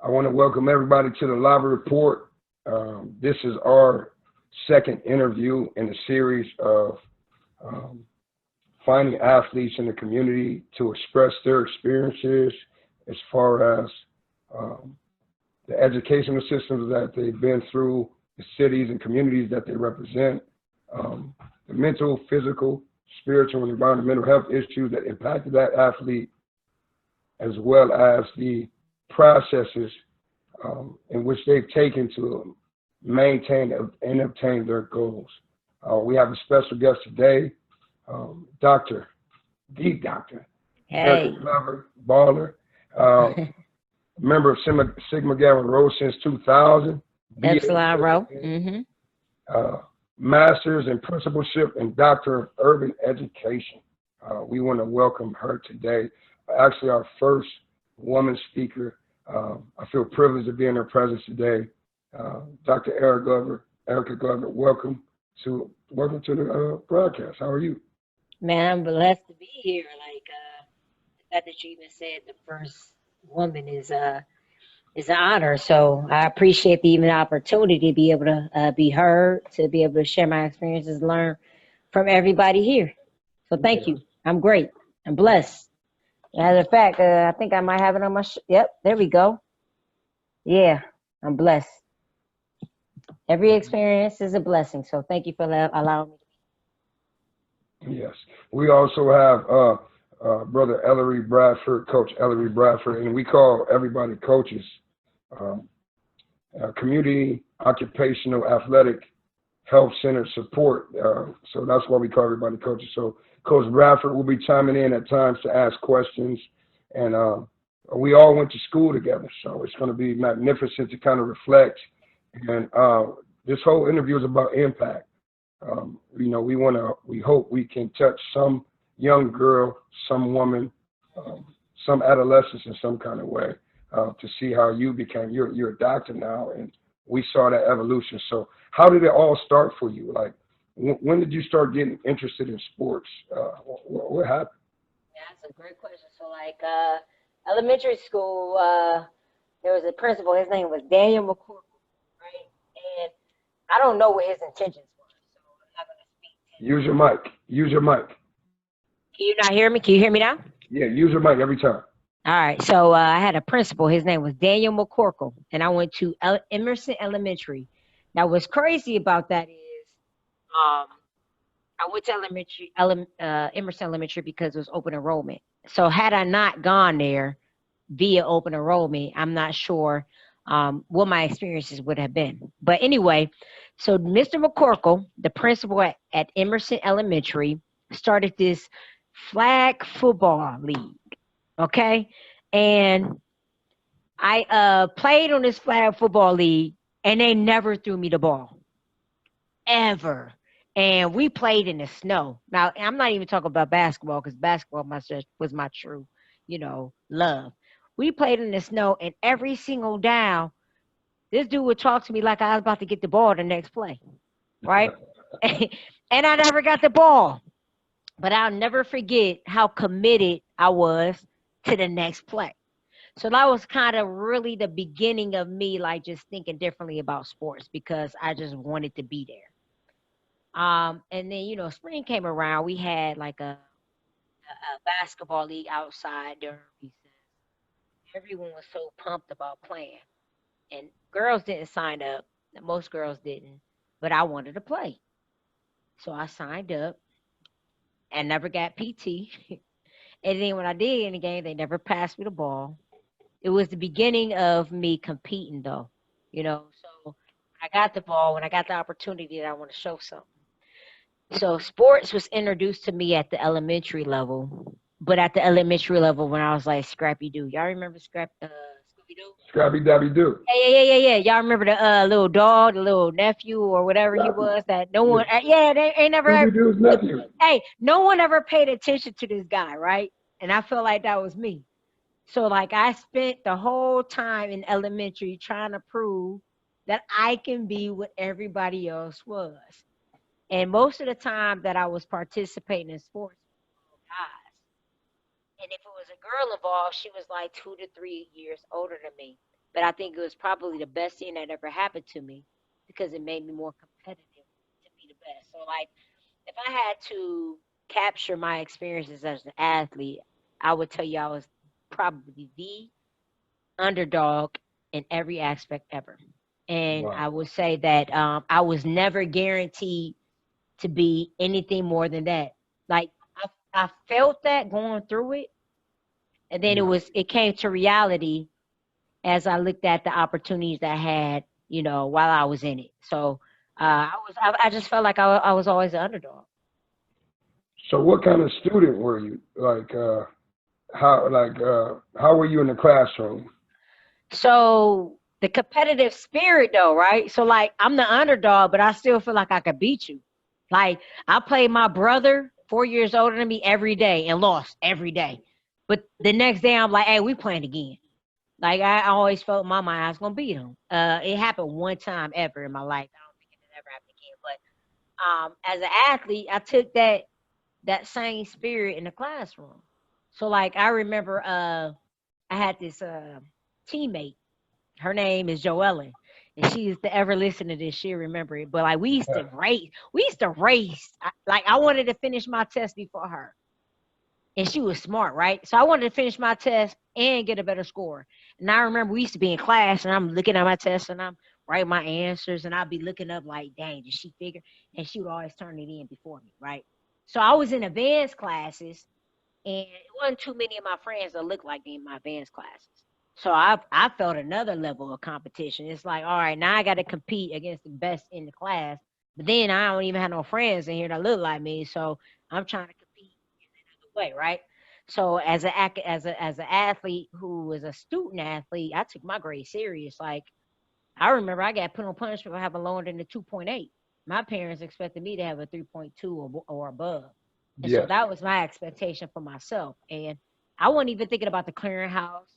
I want to welcome everybody to the Lava Report. This is our second interview in a series of um, finding athletes in the community to express their experiences as far as um, the educational systems that they've been through, the cities and communities that they represent, um, the mental, physical, spiritual, and environmental health issues that impacted that athlete, as well as the processes in which they've taken to maintain and obtain their goals. We have a special guest today, Dr. The Dr. Erica Hey. Glover, baller, member of Sigma Gamma Rho since 2000, Epsilon Row. BA, uh, master's in principalship and doctor of urban education. We want to welcome her today. Actually, our first woman speaker. I feel privileged to be in her presence today. Dr. Erica Glover, welcome to the broadcast. How are you? Man, I'm blessed to be here. The fact that you even said the first woman is an honor. So I appreciate the even opportunity to be able to be heard, to be able to share my experiences, learn from everybody here. So thank Yeah. you. I'm great. I'm blessed. As a fact, I think I might have it on my. Yep, there we go. Yeah, I'm blessed. Every experience is a blessing. So thank you for allowing me. Yes. We also have Brother Ellery Bradford, Coach Ellery Bradford, and we call everybody coaches. Um, Community Occupational Athletic Health Center Support. So that's why we call everybody coaches. So Coach Bradford will be chiming in at times to ask questions. And we all went to school together. So it's going to be magnificent to kind of reflect. And this whole interview is about impact. We hope we can touch some young girl, some woman, um, some adolescents in some kind of way to see how you became. You're a doctor now, and we saw that evolution. So, how did it all start for you? Like, when did you start getting interested in sports? What happened? Yeah, that's a great question. So, elementary school, there was a principal. His name was Daniel McCorkle, right? And I don't know what his intentions were, so I'm not going to speak to him. Use your mic. Use your mic. Can you not hear me? Can you hear me now? Yeah, use your mic every time. All right. So I had a principal. His name was Daniel McCorkle, and I went to Emerson Elementary. Now, what's crazy about that is, um, I went to Emerson Elementary because it was open enrollment. So had I not gone there via open enrollment, I'm not sure what my experiences would have been. But anyway, so Mr. McCorkle, the principal at Emerson Elementary, started this flag football league. Okay. And I played on this flag football league, and they never threw me the ball ever. And we played in the snow. Now, I'm not even talking about basketball because basketball was my true, love. We played in the snow, and every single down, this dude would talk to me like I was about to get the ball the next play, right? And I never got the ball. But I'll never forget how committed I was to the next play. So that was kind of really the beginning of me, like just thinking differently about sports because I just wanted to be there. And then spring came around. We had like a basketball league outside during recess. Everyone was so pumped about playing, and girls didn't sign up. Most girls didn't, but I wanted to play, so I signed up and never got PT. And then when I did in the game, they never passed me the ball. It was the beginning of me competing, though. So I got the ball when I got the opportunity that I want to show something. So sports was introduced to me at the elementary level, but at the elementary level when I was like Scrappy Doo. Y'all remember Scooby Doo? Scrappy Dabby Doo. Yeah. Y'all remember the little dog, the little nephew or whatever he Scrappy. was that no Yeah. one, yeah, they ain't never, Scooby Doo's nephew. hey, no one ever paid attention to this guy, right? And I felt like that was me. So like I spent the whole time in elementary trying to prove that I can be what everybody else was. And most of the time that I was participating in sports were guys. And if it was a girl involved, she was like 2 to 3 years older than me. but I think it was probably the best thing that ever happened to me because it made me more competitive to be the best. So like if I had to capture my experiences as an athlete, I would tell you I was probably the underdog in every aspect ever. And I Wow. would say that I was never guaranteed to be anything more than that. Like I felt that going through it, and then Yeah. it came to reality as I looked at the opportunities that I had, while I was in it. So I just felt like I was always an underdog. So what kind of student were you? Like, how were you in the classroom? So the competitive spirit though, right? So like I'm the underdog, but I still feel like I could beat you. Like I played my brother 4 years older than me every day and lost every day. But the next day I'm like, hey, we playing again. Like I always felt in my mind I was gonna beat him. It happened one time ever in my life. I don't think it ever happened again. But as an athlete, I took that same spirit in the classroom. So like I remember I had this teammate. Her name is Joellen. And she used to ever listen to this, she'll remember it. But like we used to race. We used to race. Like I wanted to finish my test before her. And she was smart, right? So I wanted to finish my test and get a better score. And I remember we used to be in class and I'm looking at my test and I'm writing my answers and I'd be looking up like, dang, did she figure? And she would always turn it in before me, right? So I was in advanced classes and it wasn't too many of my friends that looked like me in my advanced classes. So I felt another level of competition. It's like, all right, now I got to compete against the best in the class, but then I don't even have no friends in here that look like me. So I'm trying to compete way, right? So as an athlete who was a student athlete, I took my grade serious. Like I remember I got put on punishment for having lower than a 2.8. My parents expected me to have a 3.2 or above. And so Yes. that was my expectation for myself. And I wasn't even thinking about the clearinghouse.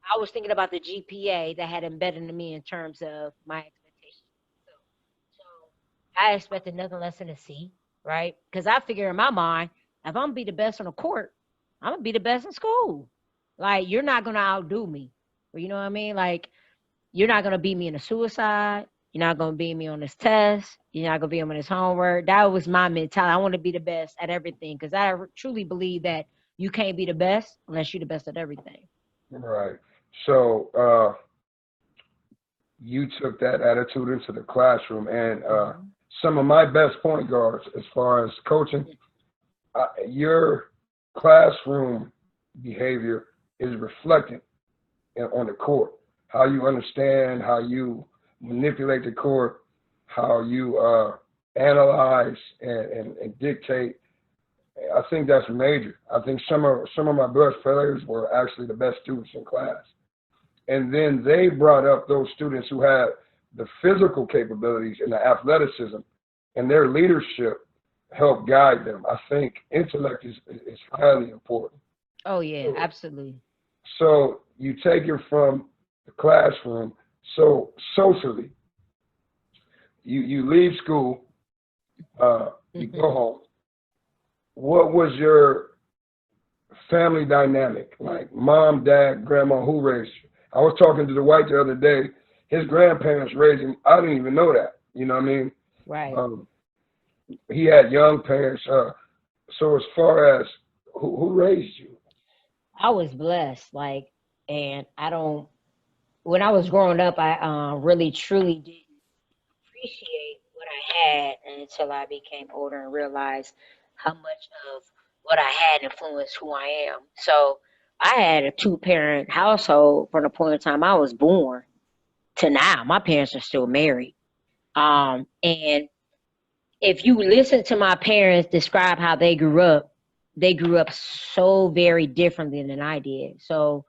I was thinking about the GPA that had embedded in me in terms of my expectations. So I expected nothing less than a C, right? Because I figure in my mind, if I'm gonna be the best on the court, I'm gonna be the best in school. Like you're not gonna outdo me. You know what I mean? Like you're not gonna beat me in a suicide. You're not gonna beat me on this test. You're not gonna beat me on this homework. That was my mentality. I want to be the best at everything because I truly believe that you can't be the best unless you're the best at everything. Right. So you took that attitude into the classroom, and Mhm. some of my best point guards, as far as coaching, your classroom behavior is reflected on the court. How you understand, how you manipulate the court, how you analyze and dictate. I think that's major. I think some of my best players were actually the best students in class, and then they brought up those students who had the physical capabilities and the athleticism, and their leadership helped guide them. I think intellect is highly important. Oh yeah, absolutely. So you take it from the classroom. So socially, you leave school, you go home. What was your family dynamic? Like mom, dad, grandma, who raised you? I was talking to the white the other day. His grandparents raised him. I didn't even know that. You know what I mean? Right. Um, he had young parents. So as far as who raised you? I was blessed. Like, and I don't. When I was growing up, I really truly didn't appreciate what I had until I became older and realized how much of what I had influenced who I am. So I had a two-parent household from the point of time I was born to now. My parents are still married. And if you listen to my parents describe how they grew up so very differently than I did. So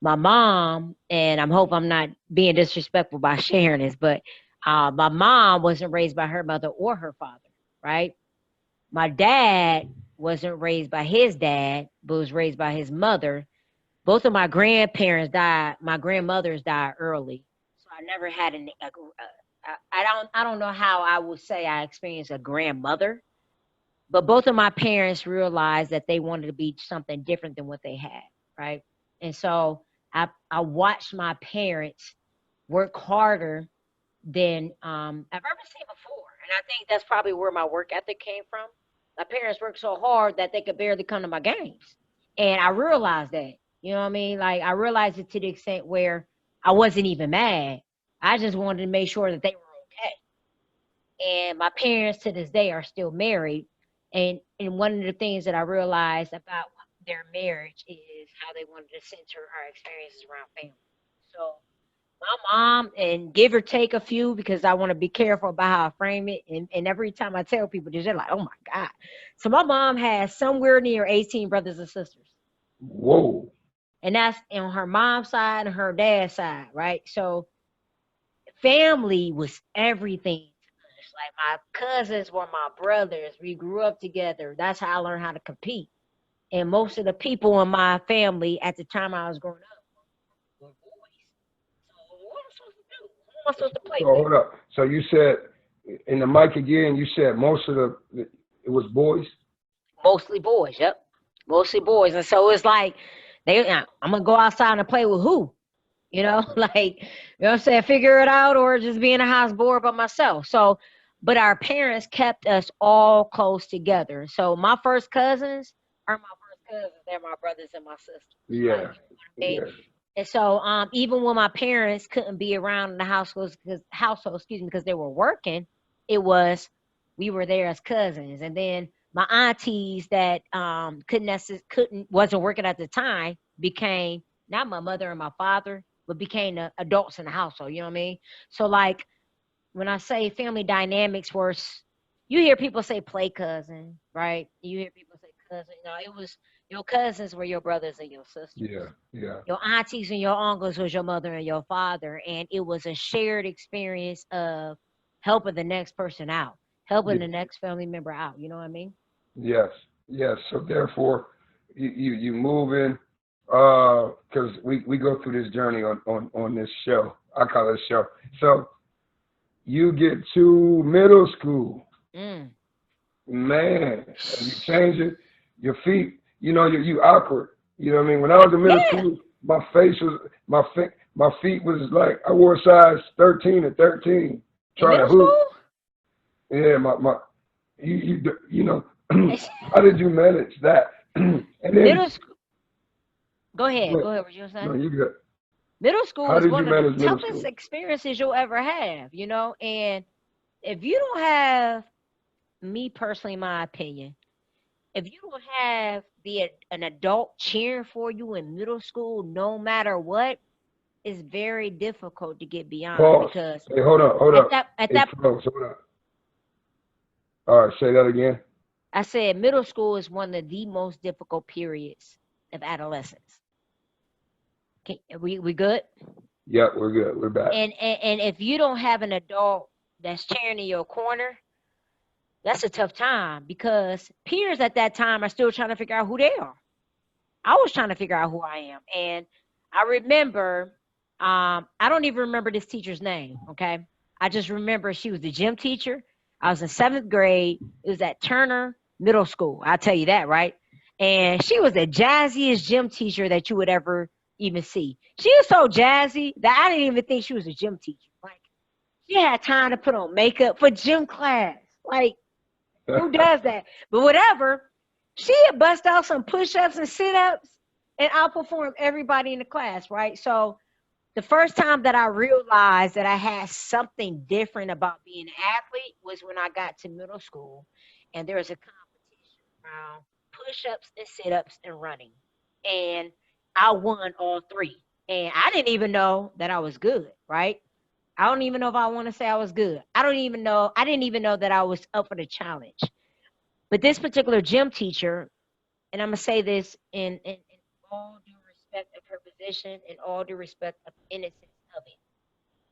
my mom, and I hope I'm not being disrespectful by sharing this, but my mom wasn't raised by her mother or her father, right? My dad wasn't raised by his dad, but was raised by his mother. Both of my grandparents died. My grandmothers died early, so I never had I don't know how I would say I experienced a grandmother, but both of my parents realized that they wanted to be something different than what they had, right? And so I watched my parents work harder than I've ever seen before. And I think that's probably where my work ethic came from. My parents worked so hard that they could barely come to my games. And I realized that. You know what I mean? Like I realized it to the extent where I wasn't even mad. I just wanted to make sure that they were okay. And my parents to this day are still married. And one of the things that I realized about their marriage is how they wanted to center our experiences around family. So my mom, and give or take a few because I want to be careful about how I frame it. And every time I tell people this, they're like, oh my God. So my mom has somewhere near 18 brothers and sisters. Whoa. And that's on her mom's side and her dad's side, right? So family was everything to us. Like my cousins were my brothers. We grew up together. That's how I learned how to compete. And most of the people in my family at the time I was growing up were boys. So what am I supposed to do? Who am I supposed to play So with? hold up. So you said in the mic again. You said most of it was boys. Mostly boys. Yep, mostly boys. And so it's like I'm gonna go outside and play with who? You know, like, you know what I'm saying? Figure it out or just be in the house bored by myself. So, but our parents kept us all close together. So my first cousins are my first cousins. They're my brothers and my sisters. Like, Yeah. you know what I mean? Yeah. And so, even when my parents couldn't be around in the household, excuse me, because they were working, it was we were there as cousins. And then my aunties that couldn't wasn't working at the time became not my mother and my father, but became the adults in the household. You know what I mean? So like when I say family dynamics were, you hear people say play cousin, right? You hear people say cousin. No, it was your cousins were your brothers and your Yeah. sisters. Yeah. Your aunties and your uncles was your mother and your father, and it was a shared experience of helping the next person out, helping Yeah. the next family member out. You know what I mean? Yes. Yes. So therefore, you move in because we go through this journey on this show. I call it a show. So you get to middle school, Mm. man, and you change it. Your feet, you awkward. You know what I mean? When I was in middle Yeah, school, my feet was like I wore a size 13 at 13, in trying to middle hoop. school. Yeah, my you know how did you manage that? And then Middle school. Go ahead. what? Go ahead. What you were No, saying? you got. Middle school How is did you one of the manage middle toughest school? experiences you'll ever have, and if you don't have, me personally, my opinion, if you don't have an adult cheering for you in middle school, no matter what, it's very difficult to get beyond Pause. because Hey, hold up, hold at up. that Hey, that pause. Hold up. All right, say that again. I said middle school is one of the most difficult periods of adolescence. We good? Yep, we're good. We're back. And if you don't have an adult that's cheering in your corner, that's a tough time because peers at that time are still trying to figure out who they are. I was trying to figure out who I am. And I remember, I don't even remember this teacher's name, okay? I just remember she was the gym teacher. I was in seventh grade. It was at Turner Middle School. I'll tell you that, right? And she was the jazziest gym teacher that you would ever even see. She was so jazzy that I didn't even think she was a gym teacher. Like, she had time to put on makeup for gym class. Like, who does that? But whatever, she had bust out some push-ups and sit-ups and outperformed everybody in the class, right? So the first time that I realized that I had something different about being an athlete was when I got to middle school and there was a competition around push-ups and sit-ups and running. And I won all three. And I didn't even know that I was good, right? I don't even know if I want to say I was good. I don't even know. I didn't even know that I was up for the challenge. But this particular gym teacher, and I'm gonna say this in all due respect of her position and all due respect of innocence of it.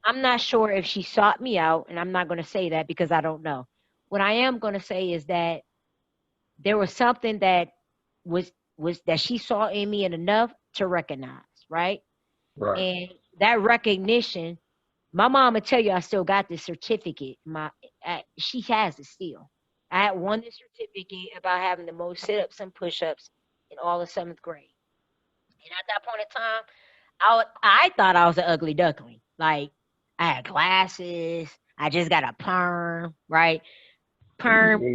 I'm not sure if she sought me out, and I'm not gonna say that because I don't know. What I am gonna say is that there was something that was that she saw in me and enough to recognize, right? Right. And that recognition, my mom would tell you I still got this certificate. She has it still. I had won this certificate about having the most sit-ups and push-ups in all of seventh grade. And at that point in time, I thought I was an ugly duckling. Like I had glasses. I just got a perm, right? Perm.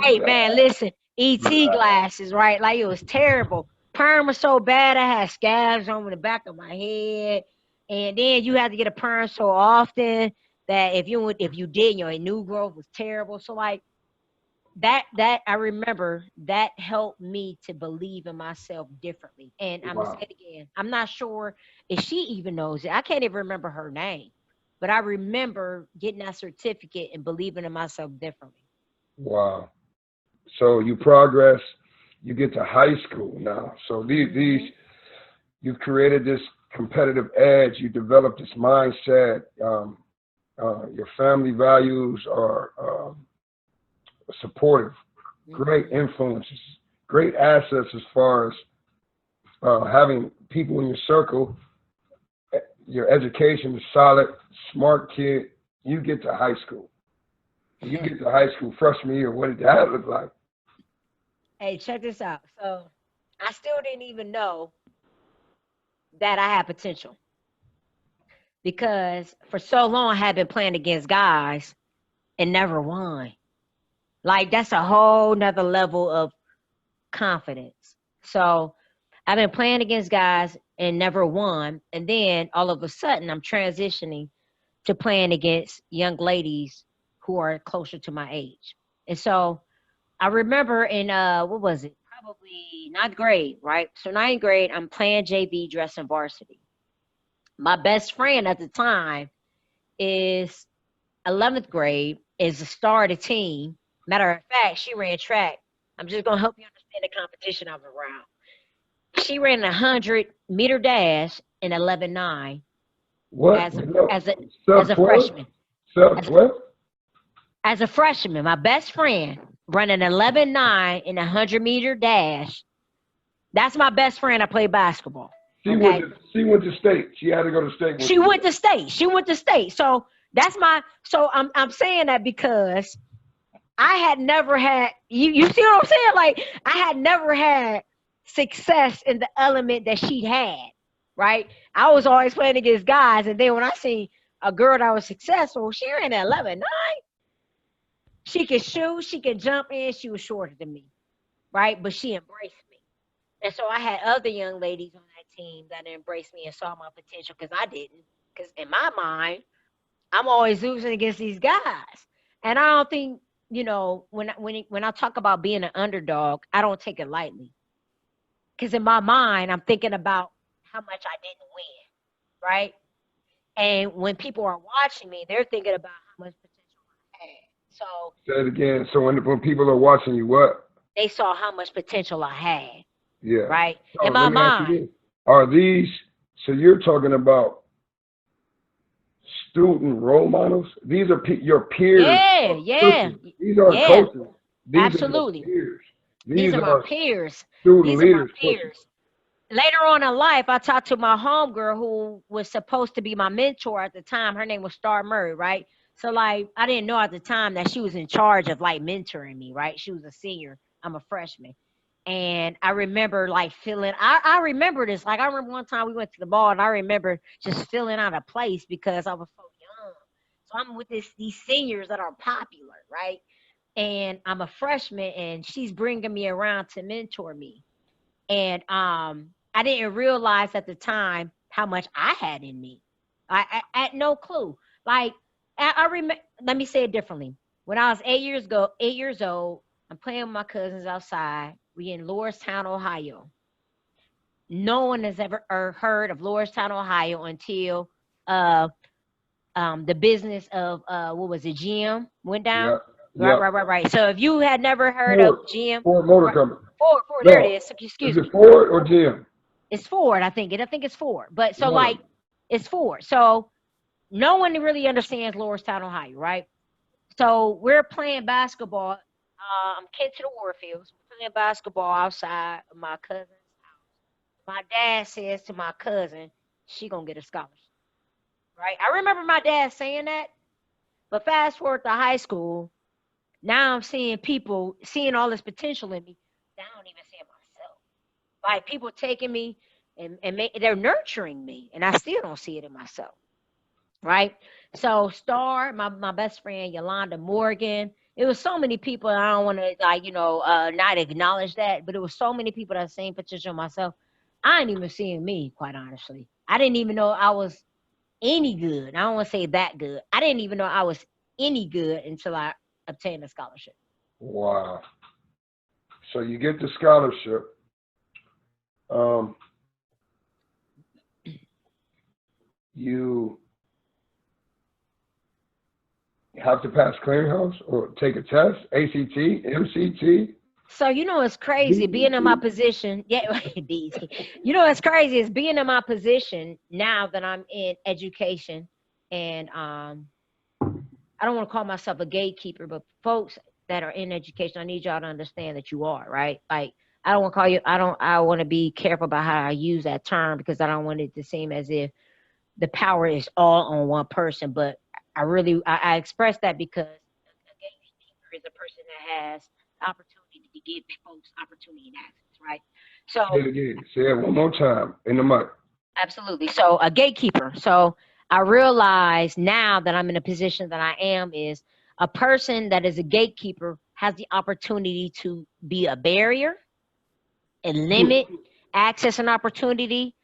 Hey That, man, listen, ET glasses, right? Like it was terrible. Perm was so bad. I had scabs on the back of my head, and then you had to get a perm so often that if you did, your new growth was terrible. So like that I remember that helped me to believe in myself differently. And I'm gonna say wow, it again. I'm not sure if she even knows it. I can't even remember her name, but I remember getting that certificate and believing in myself differently. wow. So you progress, you get to high school now. So these Hmm. you've created this competitive edge. You develop this mindset. Your family values are supportive, great Hmm. influences, great assets as far as having people in your circle. Your education is solid, smart kid. You get to high school. You get to high school freshman year. What did that look like? Hey, check this out. So I still didn't even know that I had potential because for so long I had been playing against guys and never won. Like that's a whole nother level of confidence. So I've been playing against guys and never won. And then all of a sudden I'm transitioning to playing against young ladies who are closer to my age. And so I remember in what was it? Probably ninth grade, right? So ninth grade, I'm playing JV dressing varsity. My best friend at the time is 11th grade, is the star of the team. Matter of fact, she ran track. I'm just gonna help you understand the competition I was around. She ran a 100-meter dash in 11.9 What? as a No. as a as Sub a 12? freshman. Sub As 12? as a freshman, my best friend running 11.9 in a 100-meter dash. That's my best friend. I play basketball. Okay. She went to state. She had to go to state when She she did went that. to state. She went to state. So that's my so I'm saying that because I had never had you see what I'm saying? Like I had never had success in the element that she had, right? I was always playing against guys, and then when I see a girl that was successful, she ran at 11.9. She could shoot, she could jump in, she was shorter than me, right? But she embraced me. And so I had other young ladies on that team that embraced me and saw my potential because I didn't. Because in my mind, I'm always losing against these guys. And I don't think, when I talk about being an underdog, I don't take it lightly. Because in my mind, I'm thinking about how much I didn't win, right? And when people are watching me, they're thinking about how much potential I had. So Say it again. So when people are watching you, what? they saw how much potential I had, Yeah. right? So In my let me ask you mind. this. Are these, so you're talking about student role models? These are your peers Yeah, or yeah, coaches. These are yeah, coaches. These are your absolutely. peers. These These are my are peers. student These are my leaders pushing. peers. Later on in life, I talked to my homegirl who was supposed to be my mentor at the time. Her name was Star Murray, right? So like I didn't know at the time that she was in charge of like mentoring me, right? She was a senior. I'm a freshman. And I remember like feeling I remember this. Like I remember one time we went to the ball and I remember just feeling out of place because I was so young. So I'm with these seniors that are popular, right? And I'm a freshman and she's bringing me around to mentor me. And I didn't realize at the time how much I had in me. I had no clue. Like I remember. Let me say it differently. When I was 8 years old, I'm playing with my cousins outside. We in Lordstown, Ohio. No one has ever heard of Lordstown, Ohio until uh, the business of what was it, GM went down. Yep. Right, Yep. right, right, right. So if you had never heard of Ford. GM, Ford Motor right, Company. Ford, there it No. is. Is Excuse it me. Ford or Jim? It's Ford, I think. I think it's Ford. But so One of like them. it's Ford. So no one really understands Lordstown, Ohio, right? So we're playing basketball. I'm kid to the Warfields. We're playing basketball outside of my cousin's house. My dad says to my cousin, she gonna get a scholarship. Right? I remember my dad saying that, but fast forward to high school, now I'm seeing people seeing all this potential in me. Now I don't even see it myself. Like people taking me and they're nurturing me, and I still don't see it in myself. right? So Star, my best friend Yolanda Morgan. It was so many people. I don't want to like not acknowledge that, but it was so many people that same potential myself. I ain't even seeing me, quite honestly. I didn't even know I was any good. I don't want to say that good. I didn't even know I was any good until I obtained a scholarship. Wow. So you get the scholarship. Um, you have to pass clearinghouse or take a test, ACT, MCT, So it's crazy being in my DET. position. Yeah, DT. It's crazy is being in my position now that I'm in education, and I don't want to call myself a gatekeeper, but folks that are in education, I need y'all to understand that you are, right. Like I don't want to call you. I want to be careful about how I use that term because I don't want it to seem as if the power is all on one person. But I express that because a gatekeeper is a person that has opportunity to give folks opportunity and access, right? Say So it again. Say it one more time in the mic. absolutely. So a gatekeeper. So I realize now that I'm in a position that I am is a person that is a gatekeeper has the opportunity to be a barrier and limit access and opportunity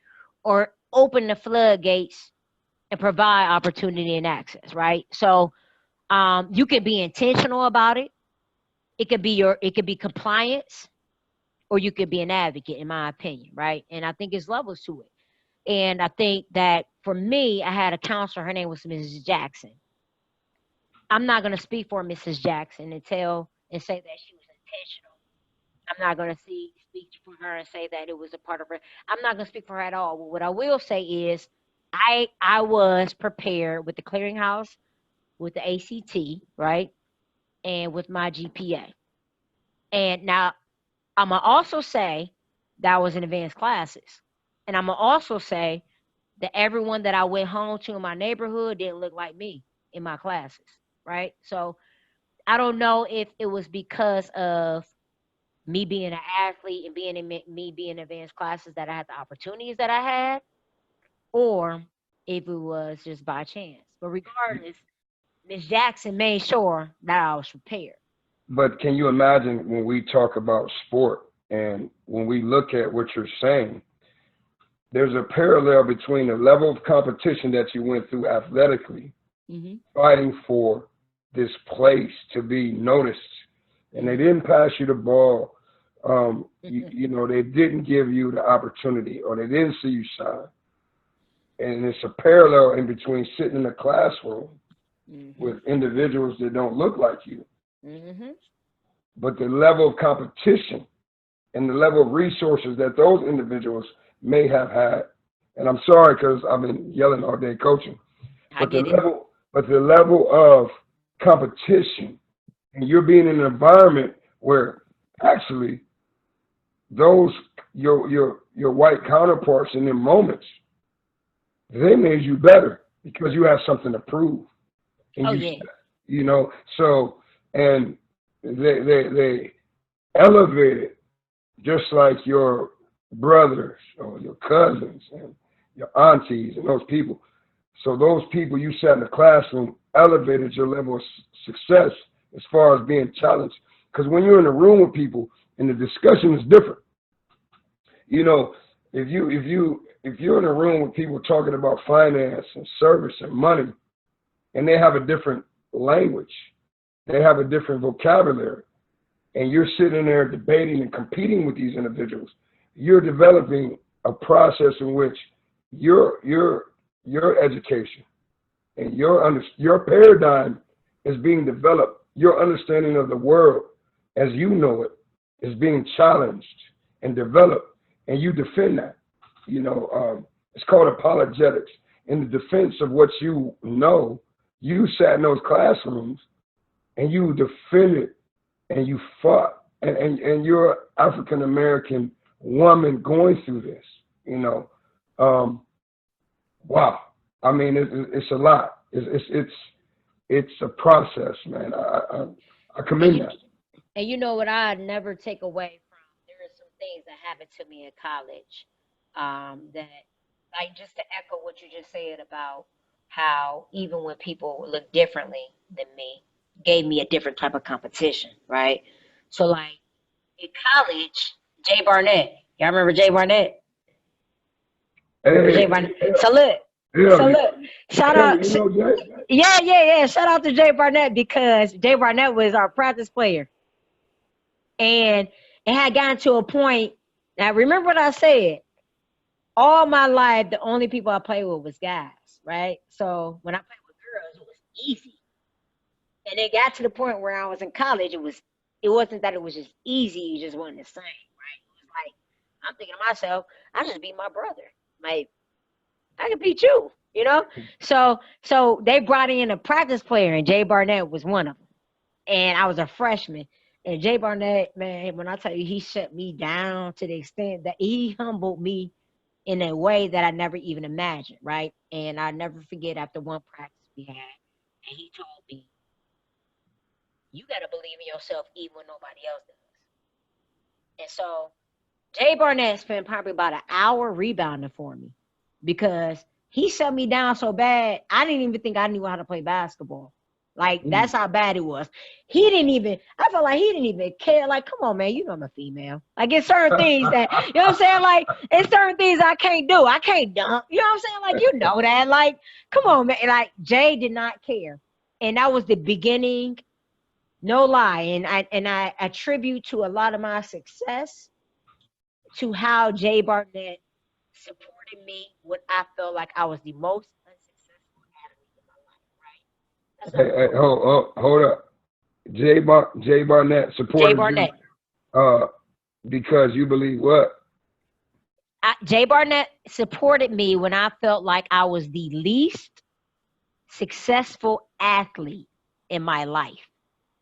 or open the floodgates and provide opportunity and access, right? So you can be intentional about it. It could be compliance or you could be an advocate, in my opinion, right? And I think there's levels to it. And I think that for me, I had a counselor. Her name was Mrs. Jackson. I'm not going to speak for Mrs. Jackson and say that she was intentional. I'm not going to speak for her and say that it was a part of her. I'm not going to speak for her at all. But what I will say is, I was prepared with the clearinghouse, with the ACT, right, and with my GPA. And now I'm gonna also say that I was in advanced classes, and I'm gonna also say that everyone that I went home to in my neighborhood didn't look like me in my classes, right? So I don't know if it was because of me being an athlete and being in me being in advanced classes that I had the opportunities that I had, or if it was just by chance. But regardless, Miss Jackson made sure that I was prepared. But can you imagine when we talk about sport and when we look at what you're saying, there's a parallel between the level of competition that you went through athletically, Hmm. fighting for this place to be noticed, and they Hmm. didn't pass you the ball. They didn't give you the opportunity, or they didn't see you shine. And it's a parallel in between sitting in a classroom Hmm. with individuals that don't look like you, Hmm. but the level of competition and the level of resources that those individuals may have had. And I'm sorry because I've been yelling all day coaching, I but the get it. level, but the level of competition, and you're being in an environment where actually those your white counterparts in their moments, they made you better because you have something to prove, and Oh yeah. so and they elevated just like your brothers or your cousins and your aunties and those people. So those people you sat in the classroom elevated your level of success as far as being challenged. Because when you're in a room with people and the discussion is different, you know, if you're in a room with people talking about finance and service and money, and they have a different language, they have a different vocabulary, and you're sitting there debating and competing with these individuals, you're developing a process in which your education and your paradigm is being developed. Your understanding of the world as you know it is being challenged and developed, and you defend that. It's called apologetics. In the defense of what you know, you sat in those classrooms and you defended and you fought, and you're an African American woman going through this. You know, um, wow. I mean, it's a lot. It's a process, man. I And commend you that. and you know what I never take away from there are some things that happened to me in college that like just to echo what you just said about how even when people look differently than me, gave me a different type of competition, right? So like in college, Jay Barnett, y'all remember Jay Barnett? Remember Jay Hey, Barnett? So look, yeah, so look, shout yeah, out, you know, Jay? yeah. Shout out to Jay Barnett because Jay Barnett was our practice player, and it had gotten to a point. Now remember what I said. All my life, the only people I played with was guys, right? So when I played with girls, it was easy. And it got to the point where I was in college, it wasn't that it was just easy, you just wasn't the same, right? It was like I'm thinking to myself, I just beat my brother. Like I can beat you, you know? So they brought in a practice player and Jay Barnett was one of them. And I was a freshman. And Jay Barnett, man, when I tell you he shut me down to the extent that he humbled me in a way that I never even imagined, right? And I never forget after one practice we had, and he told me, "You got to believe in yourself even when nobody else does." And so Jay Barnett spent probably about an hour rebounding for me because he shut me down so bad. I didn't even think I knew how to play basketball. Like that's how bad it was. He didn't even. I felt like he didn't even care. Like, come on, man, you know I'm a female. Like, it's certain things that you know what I'm saying. Like, it's certain things I can't do. I can't dunk. You know what I'm saying? Like, you know that. Like, come on, man. Like, Jay did not care, and that was the beginning. No lie, and I attribute to a lot of my success to how Jay Barnett supported me when I felt like I was the most unsuccessful athlete in my life, right? That's Hey, number hey, one. hold up. Jay Barnett Jay supported you Barnett. uh, because you believe what? Jay Barnett supported me when I felt like I was the least successful athlete in my life.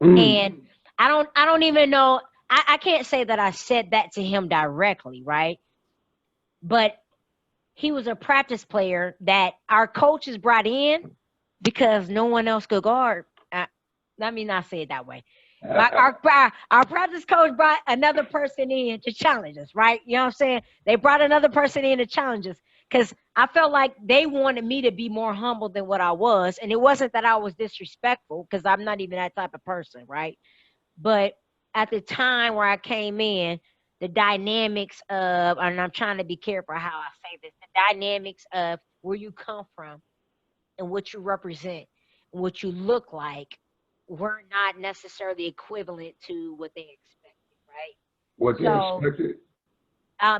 Mm. And I don't even know, I can't say that I said that to him directly, right? But he was a practice player that our coaches brought in because no one else could guard. Let me not say it that way. But our practice coach brought another person in to challenge us, right? You know what I'm saying? They brought another person in to challenge us because I felt like they wanted me to be more humble than what I was. And it wasn't that I was disrespectful because I'm not even that type of person, right? But at the time where I came in, the dynamics of, and I'm trying to be careful how I say this, the dynamics of where you come from and what you represent and what you look like were not necessarily equivalent to what they expected, right? What they So, expected?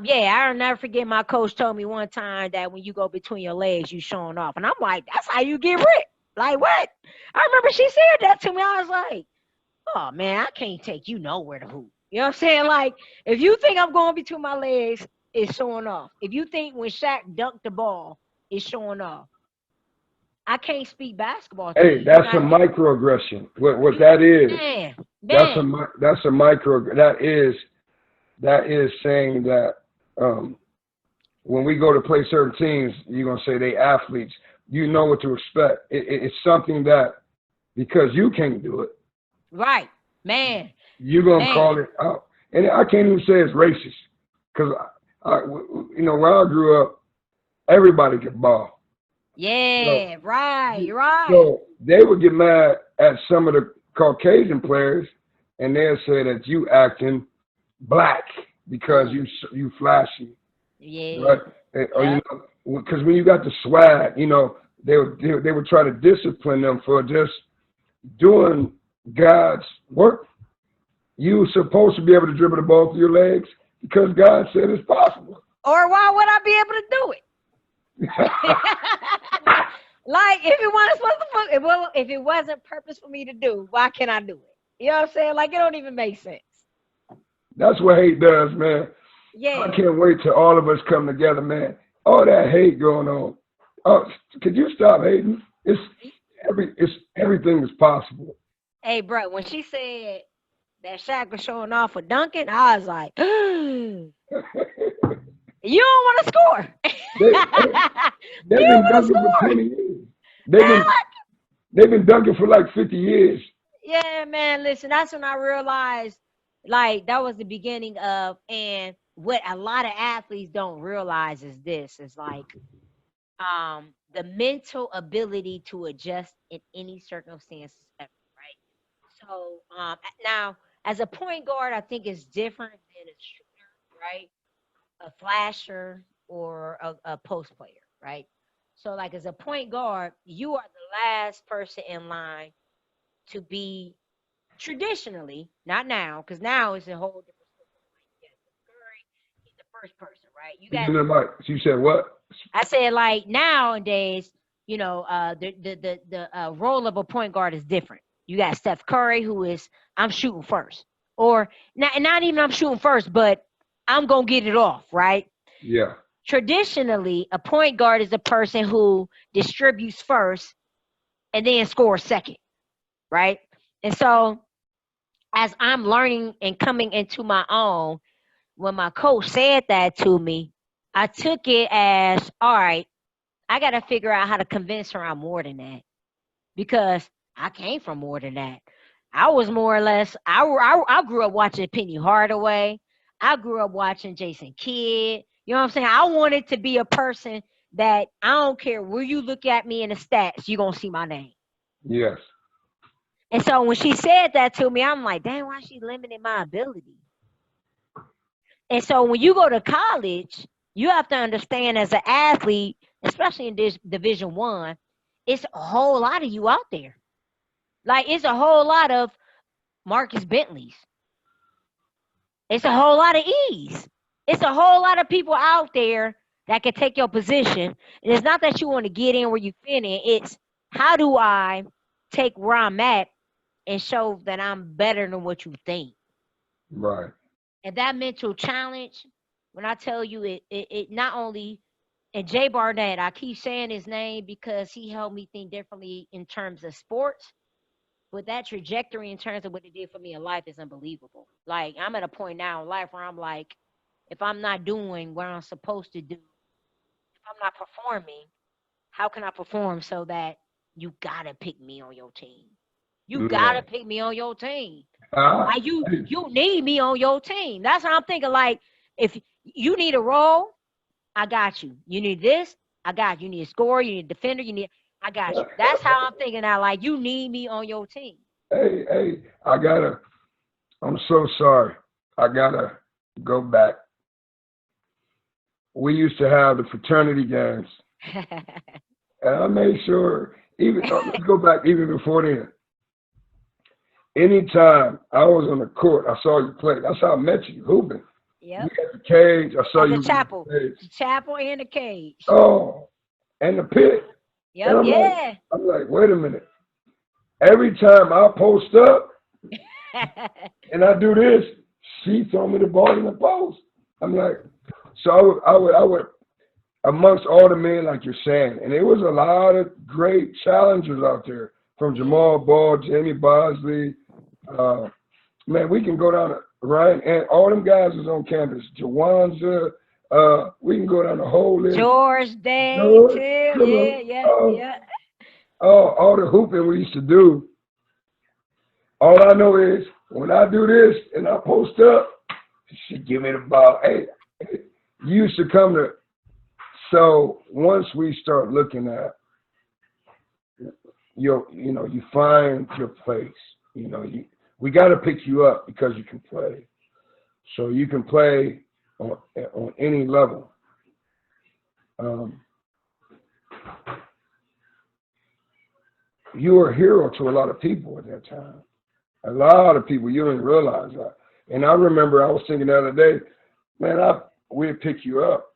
yeah, I'll never forget my coach told me one time that when you go between your legs, you showing off. And I'm like, that's how you get ripped. Like, what? I remember she said that to me. I was like, oh man, I can't take you nowhere to hoop. You know what I'm saying? Like, if you think I'm going between my legs, it's showing off. If you think when Shaq dunked the ball, it's showing off. I can't speak basketball to Hey, you. You're that's a not microaggression. What you that is, man, that's man. that's a micro. That is saying that um, when we go to play certain teams, you're gonna say they athletes. You know what to expect. It's something that because you can't do it, Right. Man. you're gonna Man. call it out. And I can't even say it's racist because where I grew up, everybody could ball. So, Yeah, right, right. so they would get mad at some of the Caucasian players, and they'll say that you acting black because Ooh, you flashy, yeah. right? Or Yep. because when you got the swag, they would try to discipline them for just doing God's work. You were supposed to be able to dribble the ball through your legs because God said it's possible. Or why would I be able to do it? Like if it wasn't supposed to, if it wasn't purpose for me to do, why can't I do it? You know what I'm saying? Like it don't even make sense. That's what hate does, man. I Yeah. can't wait till all of us come together, man. All that hate going on. Oh, could you stop hating? It's everything is possible. Hey, bro, when she said that Shaq was showing off for dunking, I was like, you don't want to score. they You they've don't been want to dunking for score. 20 years. They've Man, been they've been dunking for like 50 years. yeah, man, listen, that's when I realized, like, that was the beginning of, and what a lot of athletes don't realize is this, is like, the mental ability to adjust in any circumstances ever, right? So now, as a point guard, I think it's different than a shooter, right? A flasher or a post player, right? So, like as a point guard, you are the last person in line to be traditionally, not now, because now it's a whole different story. Like, yes, Curry, he's the first person, right? You You got, know, Mike, you said what? I said, like nowadays, the role of a point guard is different. You got Steph Curry, who is I'm shooting first, or not even I'm shooting first, but I'm gonna get it off, right? Yeah. Traditionally, a point guard is a person who distributes first and then scores second, right? And so, as I'm learning and coming into my own, when my coach said that to me, I took it as, all right, I got to figure out how to convince her I'm more than that because I came from more than that. I was more or less, I grew up watching Penny Hardaway. I grew up watching Jason Kidd. You know what I'm saying? I wanted to be a person that I don't care where you look at me in the stats, you're going to see my name. Yes. And so when she said that to me, I'm like, dang, why is she limiting my ability? And so when you go to college, you have to understand as an athlete, especially in this Division 1, it's a whole lot of you out there. Like it's a whole lot of Marcus Bentleys. It's a whole lot of E's. It's a whole lot of people out there that can take your position. And it's not that you want to get in where you fit in. It's how do I take where I'm at and show that I'm better than what you think. Right. And that mental challenge, when I tell you it not only, and Jay Barnett, I keep saying his name because he helped me think differently in terms of sports. But that trajectory in terms of what it did for me in life is unbelievable. Like I'm at a point now in life where I'm like, if I'm not doing what I'm supposed to do, if I'm not performing, how can I perform so that you gotta pick me on your team? You gotta Man. pick me on your team. Ah, Like you hey, you need me on your team. That's how I'm thinking. Like if you need a role, I got you. You need this, I got you. You need a scorer, you need a defender, you need I got you. That's how I'm thinking now. Like you need me on your team. hey, I'm so sorry. I gotta go back. We used to have the fraternity games, and I made sure, even, let's go back even before then. Anytime I was on the court, I saw you play. That's how I met you, hooping. You Yep. at the cage, I saw At the you in chapel. the cage. The chapel and the cage. Oh, and the pit. And Yep, yeah. I'm like, wait a minute. Every time I post up and I do this, she throw me the ball in the post. I'm like, so I would, amongst all the men, like you're saying, and it was a lot of great challengers out there, from Jamal Ball, Jamie Bosley. Man, we can go down to Ryan, and all them guys was on campus. Jawanza, we can go down the whole list. George Day George, too. come Yeah, on. yeah, yeah. All the hooping we used to do. All I know is when I do this and I post up, she give me the ball. Hey, you used to come to. So once we start looking at you find your place. We got to pick you up because you can play. So you can play on any level. You were a hero to a lot of people at that time. A lot of people, you didn't realize that. And I remember I was thinking the other day, man, we'd pick you up.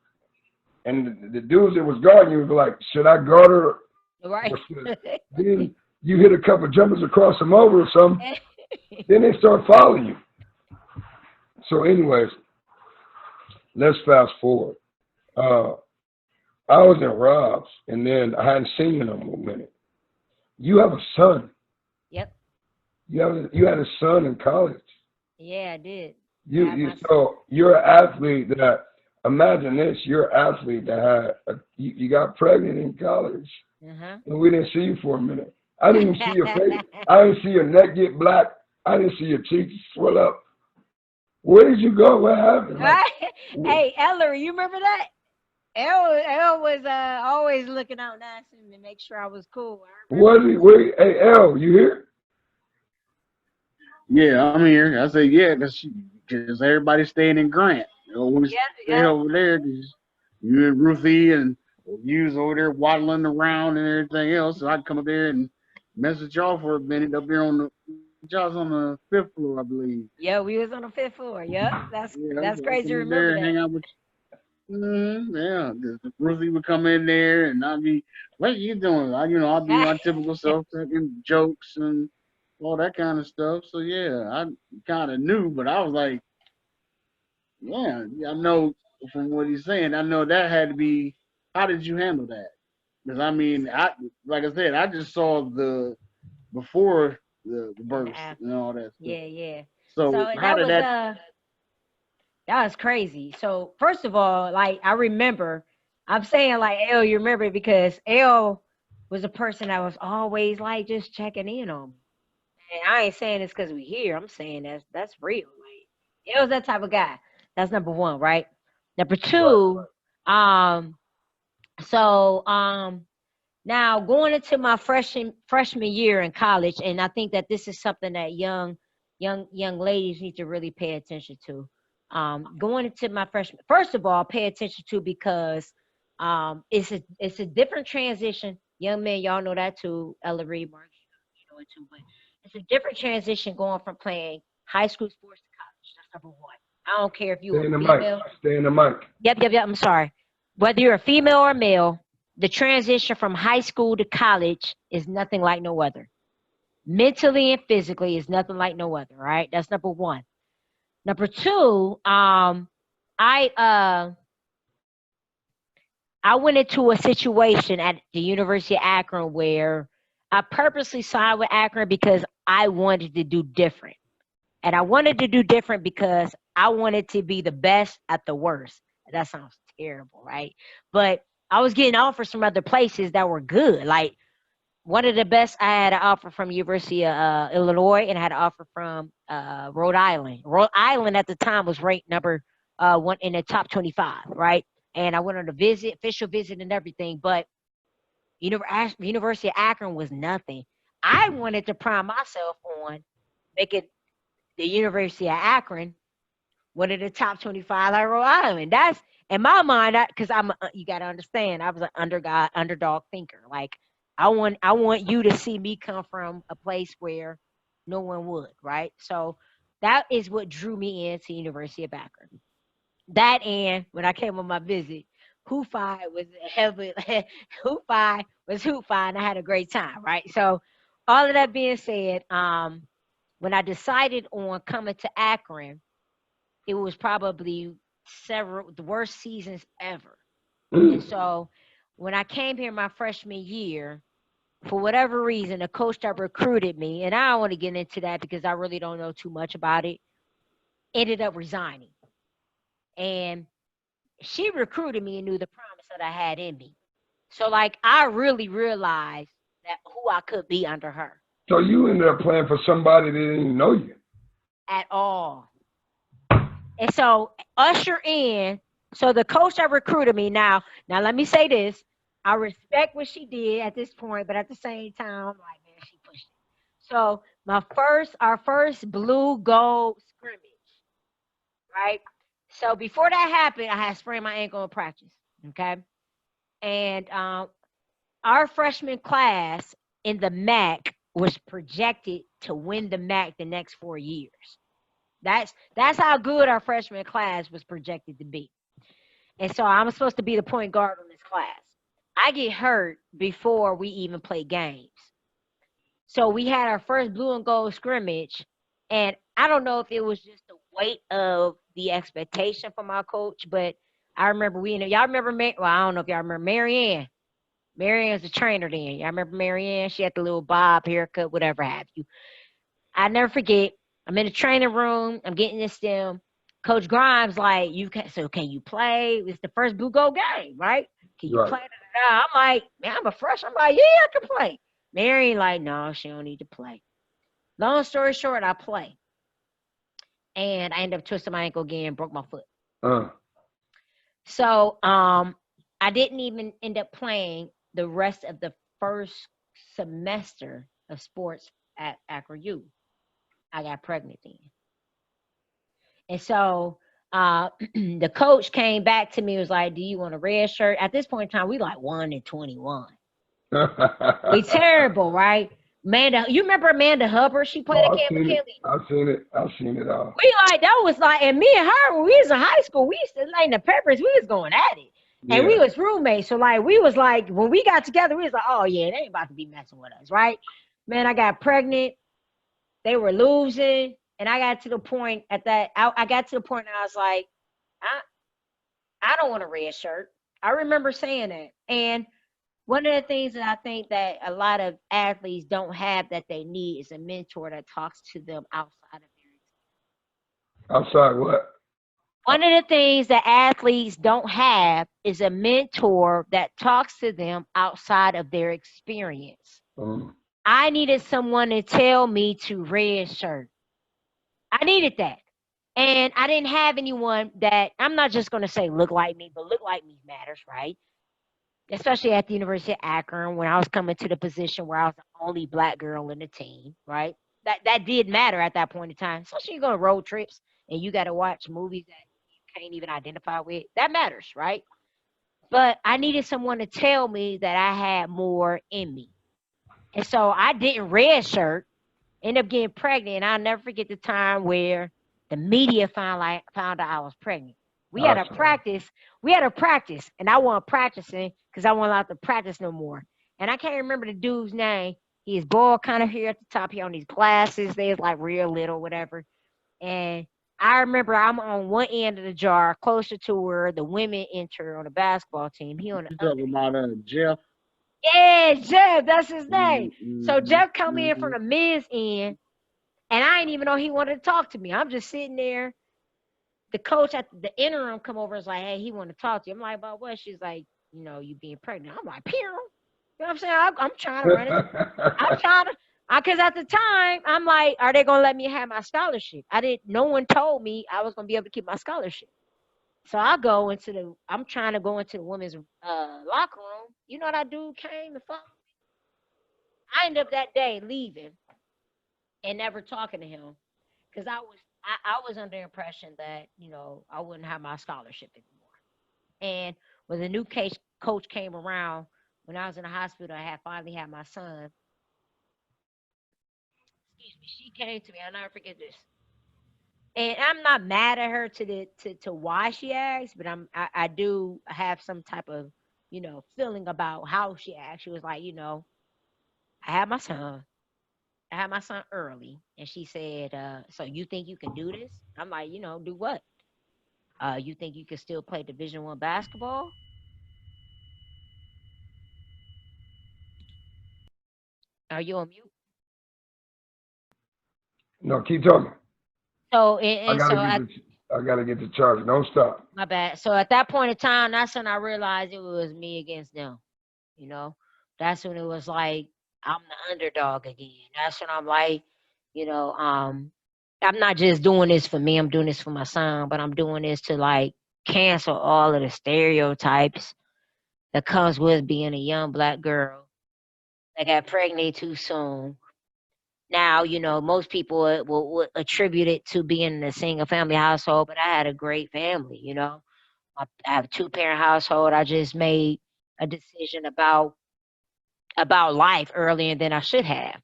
And the dudes that was guarding you was like, should I guard her? Right. Then you hit a couple jumpers across them over or something. Then they start following you. So anyways, let's fast forward. I was in Rob's, and then I hadn't seen you in a minute. You have a son. Yep. You had a son in college. Yeah, I did. So you're an athlete that, imagine this, you're an athlete that you got pregnant in college, and we didn't see you for a minute. I didn't even see your face. I didn't see your neck get black. I didn't see your cheeks swell up. Where did you go? What happened? Right? Hey, Ellery, you remember that? L was always looking out nice and make sure I was cool. I remember. What? Wait, hey, L, you here? Yeah, I'm here. I say yeah, because everybody's staying in Grant. When we Yep, stay yep. over there, 'cause you and Ruthie and you was over there waddling around and everything else. So I'd come up there and mess with y'all for a minute up there on the y'all's on the fifth floor, I believe. Yeah, we was on the fifth floor. Yep, Yeah, that's so I crazy. come To up there remember and hang that. out with yeah. Ruthie would come in there and I'd be, what are you doing? I'll be my typical self, cracking jokes and all that kind of stuff. So yeah, I kind of knew, but I was like, yeah, I know from what he's saying. I know that had to be. How did you handle that? Because I mean, I like I said, I just saw the before the And birth and after. all that stuff. Yeah, yeah. So So how that did was that? that was crazy. So first of all, like I remember, I'm saying like L, you remember it because L was a person that was always like just checking in on me. And I ain't saying this because we here. I'm saying that's real. Like L's that type of guy. That's number one, right? Number Right. two, um, so now going into my freshman year in college, and I think that this is something that young ladies need to really pay attention to. Going into my freshman, first of all, pay attention to because it's a different transition. Young men, y'all know that too. Ella Reed, Mark, you know it too. But it's a different transition going from playing high school sports to college. That's number one. I don't care if you're Stay a in the mic. female. Stay in the mic. Yep. I'm sorry. Whether you're a female or male, the transition from high school to college is nothing like no other. Mentally and physically is nothing like no other, right? That's number one. Number two, I uh I went into a situation at the University of Akron where I purposely signed with Akron because I wanted to do different. And I wanted to do different because I wanted to be the best at the worst. That sounds terrible, right? But I was getting offers from other places that were good. Like one of the best, I had an offer from University of Illinois, and I had an offer from Rhode Island. Rhode Island at the time was ranked number one in the top 25, right? And I went on a visit, official visit, and everything. But University of Akron was nothing. I wanted to prime myself on making the University of Akron one of the top 25 like Rhode Island. That's in my mind, because you got to understand, I was an underdog thinker. Like I want you to see me come from a place where no one would, right? So that is what drew me into University of Akron. That and when I came on my visit, Hoophi was heavy. Hoophi was Hoophi, and I had a great time, right? So all of that being said, when I decided on coming to Akron, it was probably several the worst seasons ever. And so when I came here my freshman year, for whatever reason, the coach that recruited me, and I don't want to get into that because I really don't know too much about it, ended up resigning. And she recruited me and knew the promise that I had in me. So like I really realized that who I could be under her So you ended up playing for somebody that didn't even know you. at all. And so usher in, so the coach that recruited me now let me say this. I respect what she did at this point, but at the same time, I'm like, man, she pushed it. So our first blue gold scrimmage, right? So before that happened, I had sprained my ankle in practice. Okay. And our freshman class in the MAC was projected to win the MAC the next 4 years. That's how good our freshman class was projected to be. And so I'm supposed to be the point guard on this class. I get hurt before we even play games. So we had our first blue and gold scrimmage, and I don't know if it was just the weight of the expectation from our coach, but I remember y'all remember well, I don't know if y'all remember Marianne. Marianne was the trainer then. Y'all remember Marianne? She had the little bob haircut, whatever have you. I never forget. I'm in the training room. I'm getting this stem. Coach Grimes like, so can you play? It's the first blue gold game, right? Can you Right. play? I'm like, man, I'm a freshman. I'm like, yeah, I can play. Mary like, no, she don't need to play. Long story short, I play. And I ended up twisting my ankle again, broke my foot. Uh, So I didn't even end up playing the rest of the first semester of sports at Akron U. I got pregnant then. And so the coach came back to me, was like, do you want a red shirt? At this point in time, we like 1-21. We terrible, right? Amanda, you remember Amanda Hubbard? She played at Camp McKinley. I've seen it all. We like, that was like, and me and her, when we was in high school, we used to, like, in the Peppers, we was going at it. And we was roommates. So, like, we was like, when we got together, we was like, oh, yeah, they ain't about to be messing with us, right? Man, I got pregnant. They were losing. And I got to the point at that, I got to the point and I was like, I don't want a red shirt. I remember saying that. And one of the things that I think that a lot of athletes don't have that they need is a mentor that talks to them outside of their experience. Outside what? One of the things that athletes don't have is a mentor that talks to them outside of their experience. I needed someone to tell me to red shirt. I needed that. And I didn't have anyone that, I'm not just going to say look like me, but look like me matters, right? Especially at the University of Akron, when I was coming to the position where I was the only Black girl in the team, right? That did matter at that point in time. Especially you go on road trips and you got to watch movies that you can't even identify with. That matters, right? But I needed someone to tell me that I had more in me. And so I didn't red shirt, ended up getting pregnant. And I'll never forget the time where the media found out I was pregnant. We had a practice, and I wasn't practicing because I wasn't allowed to practice no more. And I can't remember the dude's name. He is bald kind of here at the top. He on these glasses. They was like real little, whatever. And I remember I'm on one end of the jar, closer to where the women enter on the basketball team. He on the other. Talking about Jeff? Yeah, Jeff, that's his name. So Jeff come in from the men's end, and I didn't even know he wanted to talk to me. I'm just sitting there. The coach at the interim come over and was like, hey, he want to talk to you. I'm like, about what? She's like, you being pregnant. I'm like, pew. You know what I'm saying? I'm trying to run it. I'm trying to, because at the time, I'm like, are they going to let me have my scholarship? No one told me I was going to be able to keep my scholarship. So I'm trying to go into the women's locker room. You know what that dude came and followed me? I ended up that day leaving and never talking to him because I was under the impression that, I wouldn't have my scholarship anymore. And when the new coach came around, when I was in the hospital, I finally had my son. Excuse me, she came to me. I'll never forget this. And I'm not mad at her to why she asked, but I do have some type of, feeling about how she asked. She was like, I had my son. I had my son early. And she said, so you think you can do this? I'm like, do what? You think you can still play Division I basketball? Are you on mute? No, keep talking. So, I gotta get the charger. Don't stop. My bad. So at that point in time, that's when I realized it was me against them. That's when it was like, I'm the underdog again. That's when I'm like, I'm not just doing this for me. I'm doing this for my son, but I'm doing this to like cancel all of the stereotypes that comes with being a young Black girl that got pregnant too soon. Now, most people will attribute it to being in a single family household, but I had a great family, I have a 2-parent household. I just made a decision about life earlier than I should have.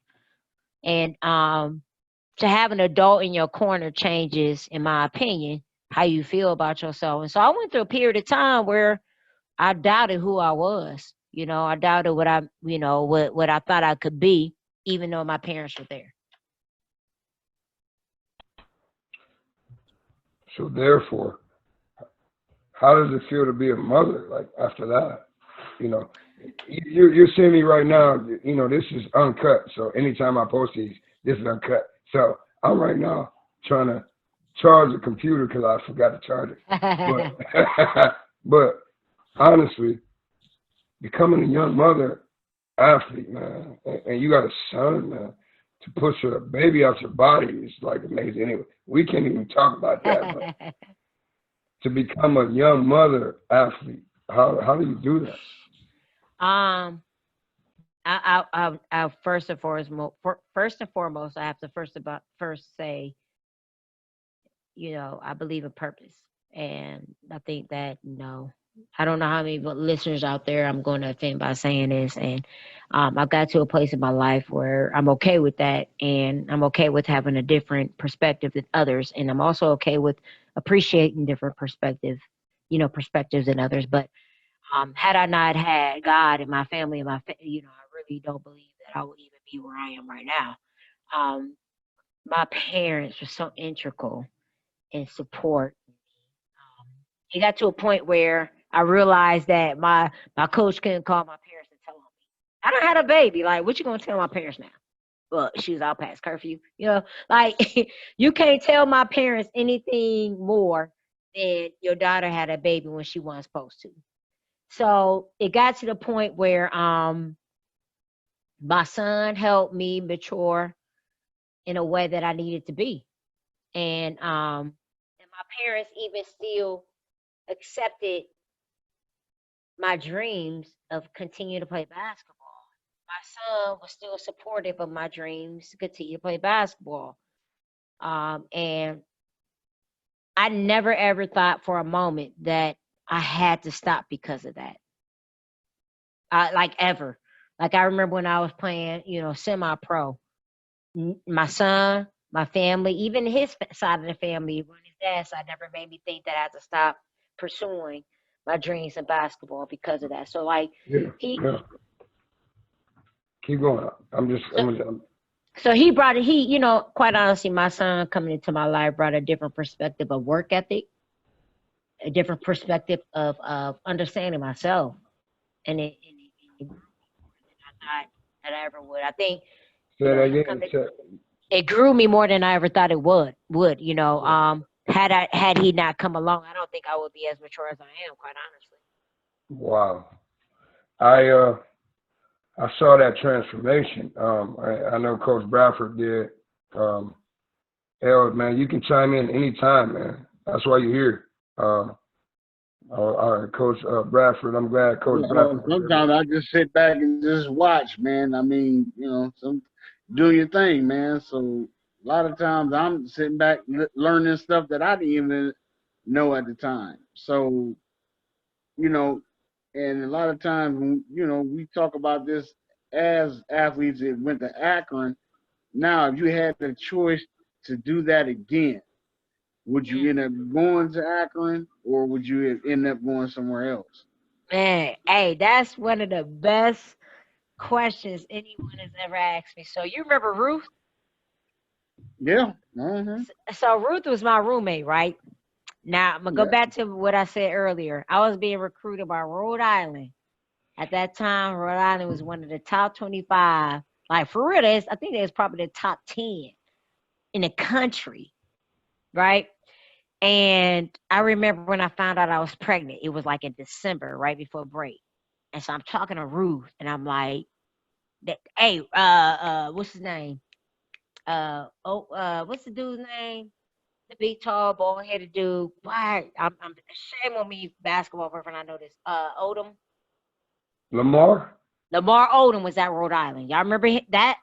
And to have an adult in your corner changes, in my opinion, how you feel about yourself. And so I went through a period of time where I doubted who I was. I doubted what what I thought I could be, even though my parents were there. So therefore, how does it feel to be a mother? Like after that, you're seeing me right now. This is uncut. So anytime I post these, this is uncut. So I'm right now trying to charge the computer because I forgot to charge it. But honestly, becoming a young mother athlete, man, and you got a son, man, to push a baby out your body is like amazing. Anyway, we can't even talk about that. But to become a young mother athlete, How do you do that? Um, I first and foremost, I have to first say, I believe in purpose, and I think that I don't know how many listeners out there I'm going to offend by saying this, and I've got to a place in my life where I'm okay with that, and I'm okay with having a different perspective than others, and I'm also okay with appreciating different perspectives than others. But had I not had God and my family and I really don't believe that I would even be where I am right now. Um, my parents were so integral in support. It got to a point where I realized that my coach couldn't call my parents and tell them I don't have a baby. Like, what you gonna tell my parents now? Well, she was out past curfew. Like you can't tell my parents anything more than your daughter had a baby when she wasn't supposed to. So it got to the point where my son helped me mature in a way that I needed to be. And my parents even still accepted my dreams of continuing to play basketball. My son was still supportive of my dreams to continue to play basketball. And I never ever thought for a moment that I had to stop because of that. Like ever. Like I remember when I was playing, semi-pro. My son, my family, even his side of the family, on his dad's side, never made me think that I had to stop pursuing my dreams in basketball because of that. So like Yeah, he, yeah. Keep going. so, so he brought it. Quite honestly, my son coming into my life brought a different perspective of work ethic, a different perspective of understanding myself, and it grew me more than I thought that I ever would. I think say that him again. coming. It grew me more than I ever thought it would. Had he not come along, I don't think I would be as mature as I am, quite honestly. Wow. I I saw that transformation. I know Coach Bradford did. Um, man, you can chime in anytime, man. That's why you're here. Coach Bradford, I'm glad Coach Bradford was able. Sometimes I just sit back and just watch, man. I mean, doing your thing, man. So a lot of times I'm sitting back learning stuff that I didn't even know at the time. So you know, and a lot of times when we talk about this as athletes that went to Akron. Now, if you had the choice to do that again, would you Mm. end up going to Akron or would you end up going somewhere else? Man, hey, that's one of the best questions anyone has ever asked me. So you remember Ruth? Yeah. Uh-huh. So Ruth was my roommate, right? Now I'm gonna go Yeah. back to what I said earlier. I was being recruited by Rhode Island. At that time, Rhode Island was one of the top 25. Like for real, I think it was probably the top 10 in the country, right? And I remember when I found out I was pregnant, it was like in December, right before break. And so I'm talking to Ruth, and I'm like, "Hey, what's his name? What's the dude's name? The big, tall, bald-headed dude. Why? I'm shame on me, basketball reference. I know this. Odom, Lamar? Lamar Odom was at Rhode Island. Y'all remember that?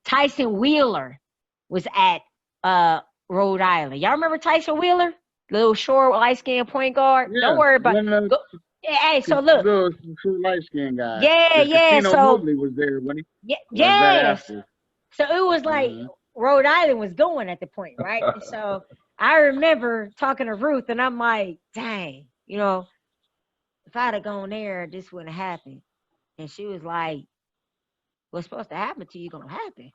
Tyson Wheeler was at uh Rhode Island. Y'all remember Tyson Wheeler? Little short, light skinned point guard. Don't Yeah. worry about One of go. Yeah, hey, so look, the true light skinned guy. yeah, The yeah. Casino So Mobley was there when he yeah, or is that yes. after? So it was like Uh-huh. Rhode Island was going at the point, right? And so I remember talking to Ruth, and I'm like, dang, if I'd have gone there, this wouldn't have happened. And she was like, what's supposed to happen to you gonna happen.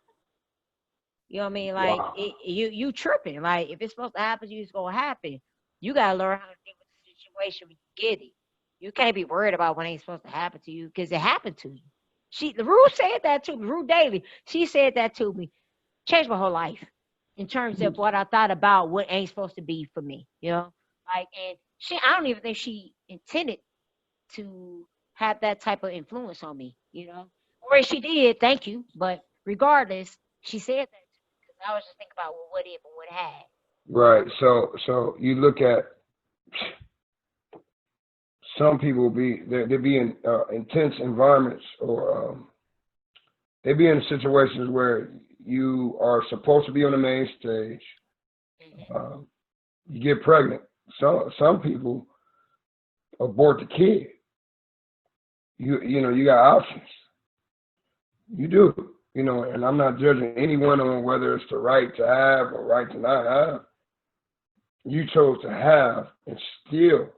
You know what I mean? Like Wow. you tripping. Like if it's supposed to happen to you, it's gonna happen. You gotta learn how to deal with the situation when you get it. You can't be worried about what ain't supposed to happen to you because it happened to you. The Rue said that to me. Rue Daly, she said that to me. Changed my whole life in terms of what I thought about what ain't supposed to be for me. Like and I don't even think she intended to have that type of influence on me. Or if she did, thank you. But regardless, she said that to me because I was just thinking about, well, what if and what had. Right. So you look at some people they be in intense environments, or they be in situations where you are supposed to be on the main stage. You get pregnant. Some people abort the kid. You got options. You do. And I'm not judging anyone on whether it's the right to have or right to not have. You chose to have, and still,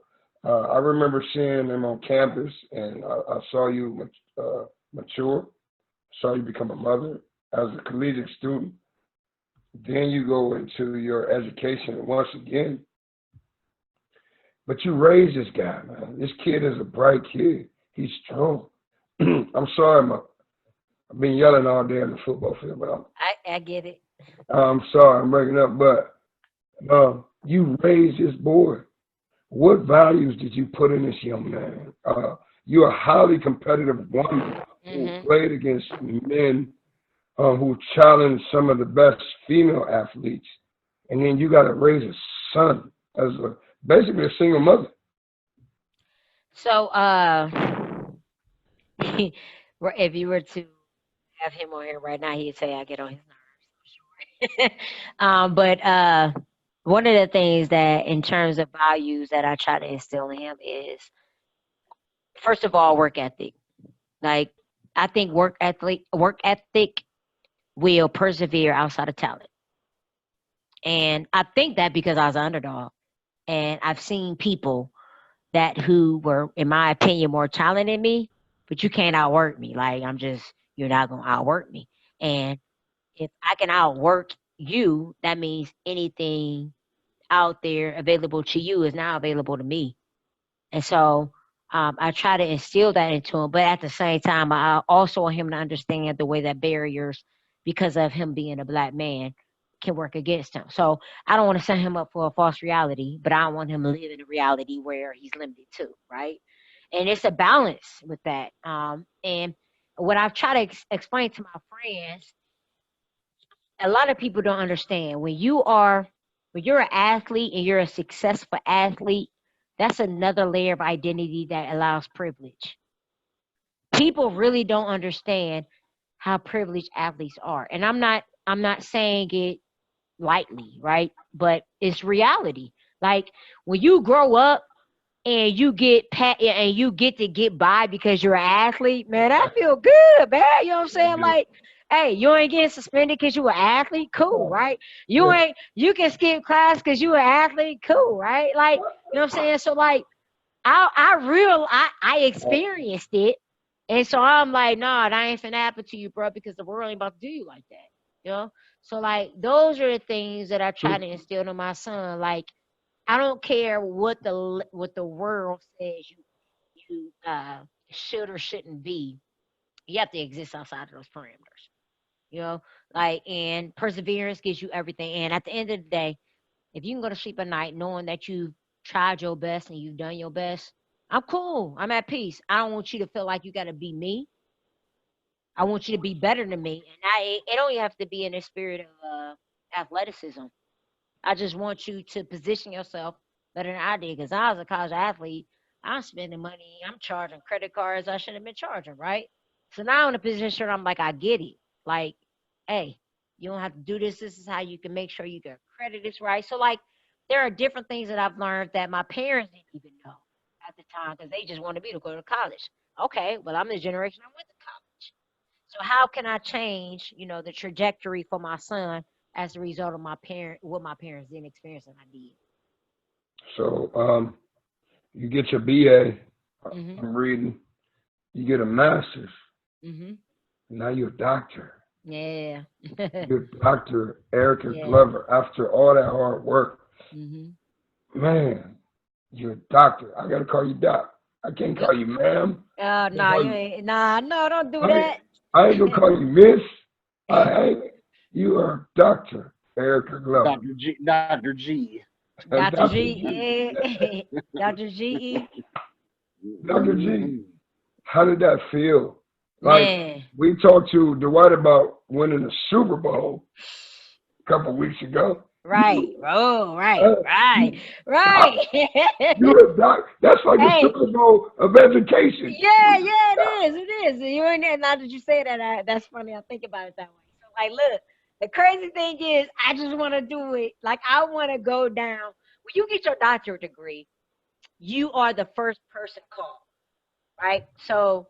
I remember seeing them on campus, and I saw you mature, saw you become a mother as a collegiate student. Then you go into your education once again. But you raise this guy, man. This kid is a bright kid. He's strong. I'm sorry, I've been yelling all day on the football field, but I get it. I'm sorry, I'm breaking up. But you raised this boy. What values did you put in this young man? You're a highly competitive woman who played against men who challenged some of the best female athletes, and then you got to raise a son as basically a single mother. So, if you were to have him on here right now, he'd say I get on his nerves, for sure. But one of the things that, in terms of values, that I try to instill in him is, first of all, work ethic. Like, I think work ethic will persevere outside of talent. And I think that because I was an underdog, and I've seen people who were, in my opinion, more talented than me, but you can't outwork me. Like, you're not going to outwork me. And if I can outwork you, that means anything out there available to you is now available to me. And so I try to instill that into him. But at the same time, I also want him to understand the way that barriers, because of him being a Black man, can work against him. So I don't want to set him up for a false reality, but I don't want him to live in a reality where he's limited too, right? And it's a balance with that. And what I've tried to explain to my friends, a lot of people don't understand when you're an athlete and you're a successful athlete, that's another layer of identity that allows privilege. People really don't understand how privileged athletes are. And I'm not saying it lightly, right? But it's reality. Like, when you grow up and you get to get by because you're an athlete, man, that feel good, man. You know what I'm saying? Like, hey, you ain't getting suspended because you an athlete, cool, right? You can skip class because you an athlete, cool, right? Like, you know what I'm saying? So, like, I experienced it, and so I'm like, nah, that ain't finna happen to you, bro, because the world ain't about to do you like that, you know? So, like, those are the things that I try to instill in my son. Like, I don't care what the world says you should or shouldn't be. You have to exist outside of those parameters, you know? Like, and perseverance gives you everything. And at the end of the day, if you can go to sleep at night knowing that you've tried your best and you've done your best, I'm cool. I'm at peace. I don't want you to feel like you got to be me. I want you to be better than me. And it don't even have to be in the spirit of athleticism. I just want you to position yourself better than I did. Because I was a college athlete, I'm spending money, I'm charging credit cards I shouldn't have been charging, right? So now I'm in a position where I'm like, I get it. Like, hey, you don't have to do this. This is how you can make sure you get credit is right. So, like, there are different things that I've learned that my parents didn't even know at the time because they just wanted me to go to college. Okay, well, I'm the generation I went to college. So how can I change, the trajectory for my son as a result of what my parents didn't experience and I did? So you get your BA, Mhm. I'm reading, you get a master's, Mhm. now you're a doctor. Yeah. You're Dr. Erica Yeah. Glover after all that hard work. Mhm. Man, you're a doctor. I got to call you doc. I can't call you ma'am. Oh, Can't nah, call you ain't. Nah, no, don't do I ain't, that. I ain't going to call you miss. I ain't. You are Dr. Erica Glover. Dr. G. Dr. Dr. G. G. Yeah. Dr. G. Dr. G. How did that feel? Like, Man. we talked to Dwight about winning the Super Bowl a couple weeks ago. Right. Oh, right, Uh, right, you, right. you're a doc. That's like the Hey, Super Bowl of education. yeah, yeah, it is. It is. You ain't there. Now that you say that, that's funny. I think about it that way. So, like, look, the crazy thing is, I just want to do it. Like, I want to go down. When you get your doctorate degree, you are the first person called, right? So,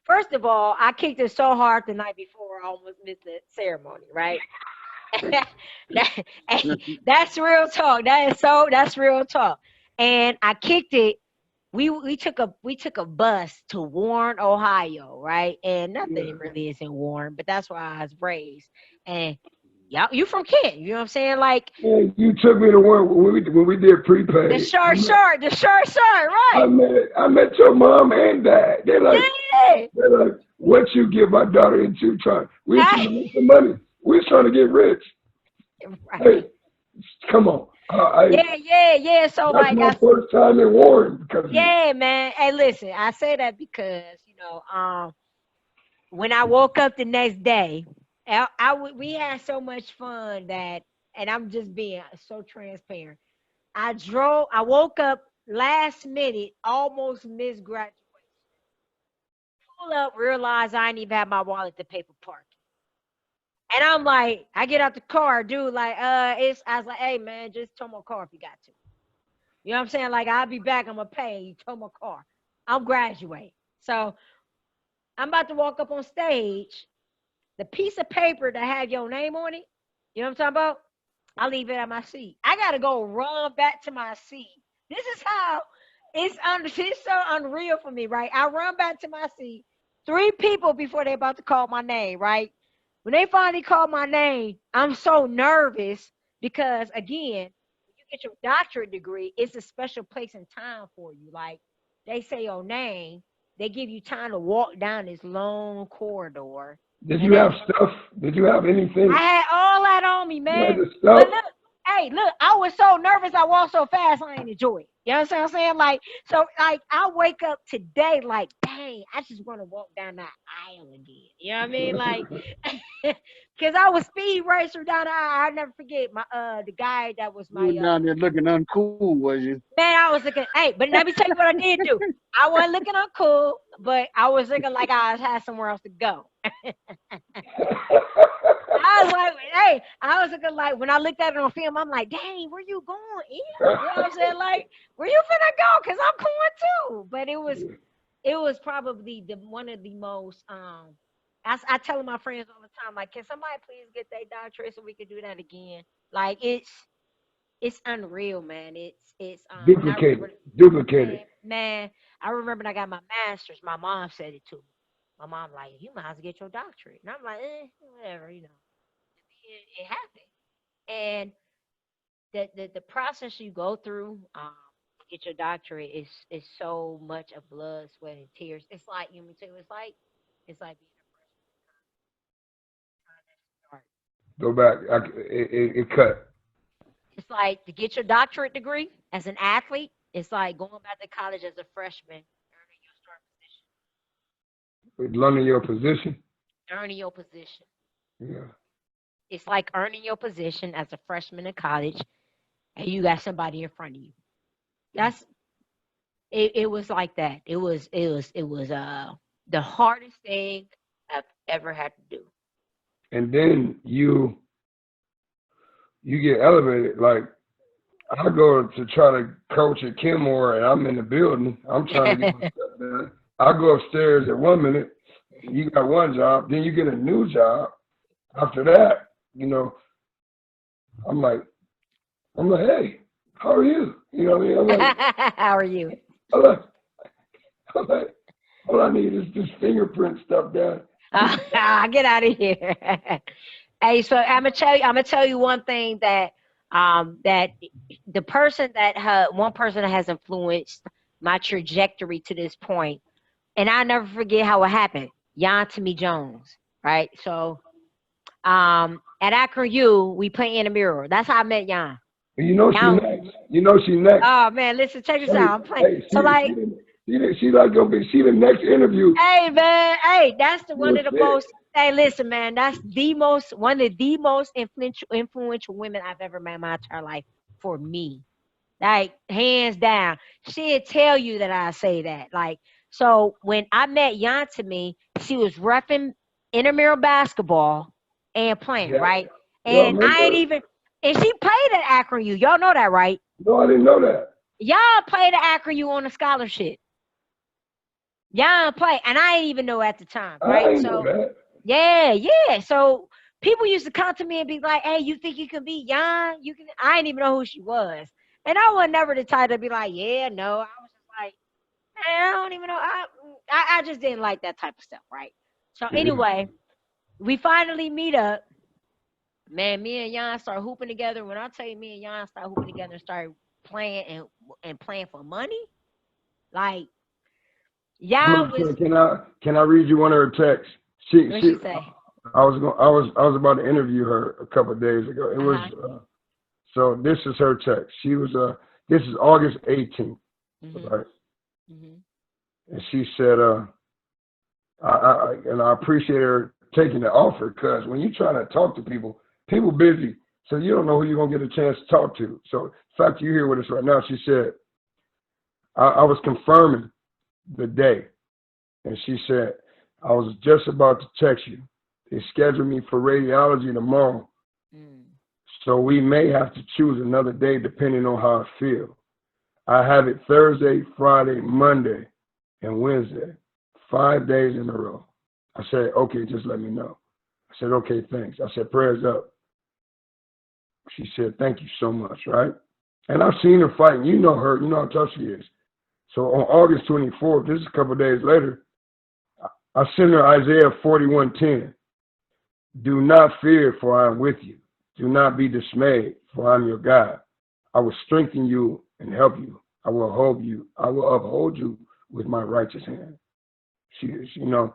first of all, I kicked it so hard the night before, I almost missed the ceremony, right? that, hey, that's real talk. That's real talk. And I kicked it. We took a bus to Warren, Ohio, right? And Yeah. nothing really is in Warren, but that's where I was raised. And y'all, you from Kent, you know what I'm saying? Like Man, you took me to one when we did prepaid. the short, right? I met your mom and dad. Yeah, They're like, what you get my daughter into? We was trying to I, make some money. We was trying to get rich. Hey, right. come on. Yeah. So That's like my I first time in Warren because of you. Yeah, man. Hey, listen, I say that because, when I woke up the next day, we had so much fun that, and I'm just being so transparent. I woke up last minute, almost missed graduation. Pull up, realize I ain't even have my wallet to pay for parking. And I'm like, I get out the car, dude, like, I was like, hey, man, just tow my car if you got to. You know what I'm saying? Like, I'll be back, I'm going to pay, you tow my car. I'm graduating. So I'm about to walk up on stage. The piece of paper that had your name on it, you know what I'm talking about? I leave it at my seat. I gotta go run back to my seat. This is how it's so unreal for me, right? I run back to my seat. 3 people before they about to call my name, right? When they finally call my name, I'm so nervous because again, when you get your doctorate degree, it's a special place and time for you. Like they say your name, they give you time to walk down this long corridor. Did And you that have stuff? Did you have anything? I had all that on me, You had man. the But stuff? look, hey, look, I was so nervous. I walked so fast, I ain't enjoy it. You know what I'm saying? Like, so, like, I wake up today, like, dang, I just want to walk down that aisle again. You know what I mean? Like, because I was speed racer down the aisle. I never forget the guy that was You my were down there looking uncool, was you? man. I was looking. Hey, but let me tell you what I did do. I wasn't looking uncool, but I was looking like I had somewhere else to go. I was like, hey, I was looking like when I looked at it on film, I'm like, dang, where you going? Yeah. You know what I'm saying? Like, where you finna go? Cause I'm going too. But it was probably the one of the most I tell my friends all the time, like, can somebody please get their doctorate so we can do that again? Like it's unreal, man. It's and I Duplicated. remember Duplicated. man, I remember when I got my master's, my mom said it to me. My mom like, you might as well get your doctorate. And I'm like, whatever, it happened. And the process you go through to get your doctorate is so much of blood, sweat, and tears. It's like you know too. It's like being a freshman. Go back. It cut. It's like to get your doctorate degree as an athlete. It's like going back to college as a freshman, earning your start Learning your position. position. Earning your position. Yeah. It's like earning your position as a freshman in college, and you got somebody in front of you. That's it was like that. It was the hardest thing I've ever had to do. And then you get elevated. Like I go to try to coach at Kenmore, and I'm in the building. I'm trying to get my stuff done. I go upstairs at 1 minute. You got one job, then you get a new job. After that, I'm like, hey, how are you? You know what I mean? How are you? I'm like, I'm like, all I need is this fingerprint stuff done. Get out of here. Hey, so I'm gonna tell you one thing that the person one person that has influenced my trajectory to this point, and I'll never forget how it happened. Jan Timmy Jones, right? So at Akron U, we play intramural. That's how I met Jan. You know she Jan, next. You know she next. oh man, listen, check this Hey, out. I'm playing. hey, So like, She like gonna be. She the next interview. Hey man, hey, that's the She one was of the sick. most. Hey, listen, man, that's the most one of the most influential women I've ever met in my entire life for me. Like hands down, she'd tell you that I say that. Like so, when I met Yantami, she was reffing intramural basketball and playing Yeah. right, Y'all and I ain't remember? even. And she played at Akron U. Y'all know that, right? No, I didn't know that. Y'all played at Akron U on a scholarship. Y'all play, and I didn't even know at the time, I right? didn't know So that. yeah, yeah. So people used to come to me and be like, "Hey, you think you can be young? You can." I didn't even know who she was, and I was never the type to be like, "Yeah, no." I was just like, "Man, I don't even know." I just didn't like that type of stuff, right? So Yeah. anyway, we finally meet up. Man, me and Jan start hooping together. When I tell you, me and Jan start hooping together and start playing and playing for money, like I'm Jan gonna was. can I read you one of her texts? What She she say? I was about to interview her a couple of days ago. It Uh was huh. so this is her text. She was this is August 18th, Mhm. right? Mhm. And she said and I appreciate her taking the offer because when you're trying to talk to people, people busy, so you don't know who you're gonna get a chance to talk to. So in fact, you're here with us right now. She said I was confirming the day. And she said, I was just about to text you. They scheduled me for radiology tomorrow, Mm. so we may have to choose another day depending on how I feel. I have it Thursday, Friday, Monday, and Wednesday, 5 days in a row. I said, okay, just let me know. I said, okay, thanks. I said, prayers up. She said, thank you so much, right? And I've seen her fighting. You know her. You know how tough she is. So on August 24th, this is a couple of days later, I sent her Isaiah 41:10. Do not fear, for I am with you. Do not be dismayed, for I am your God. I will strengthen you and help you. I will hold you. I will uphold you with my righteous hand. You know,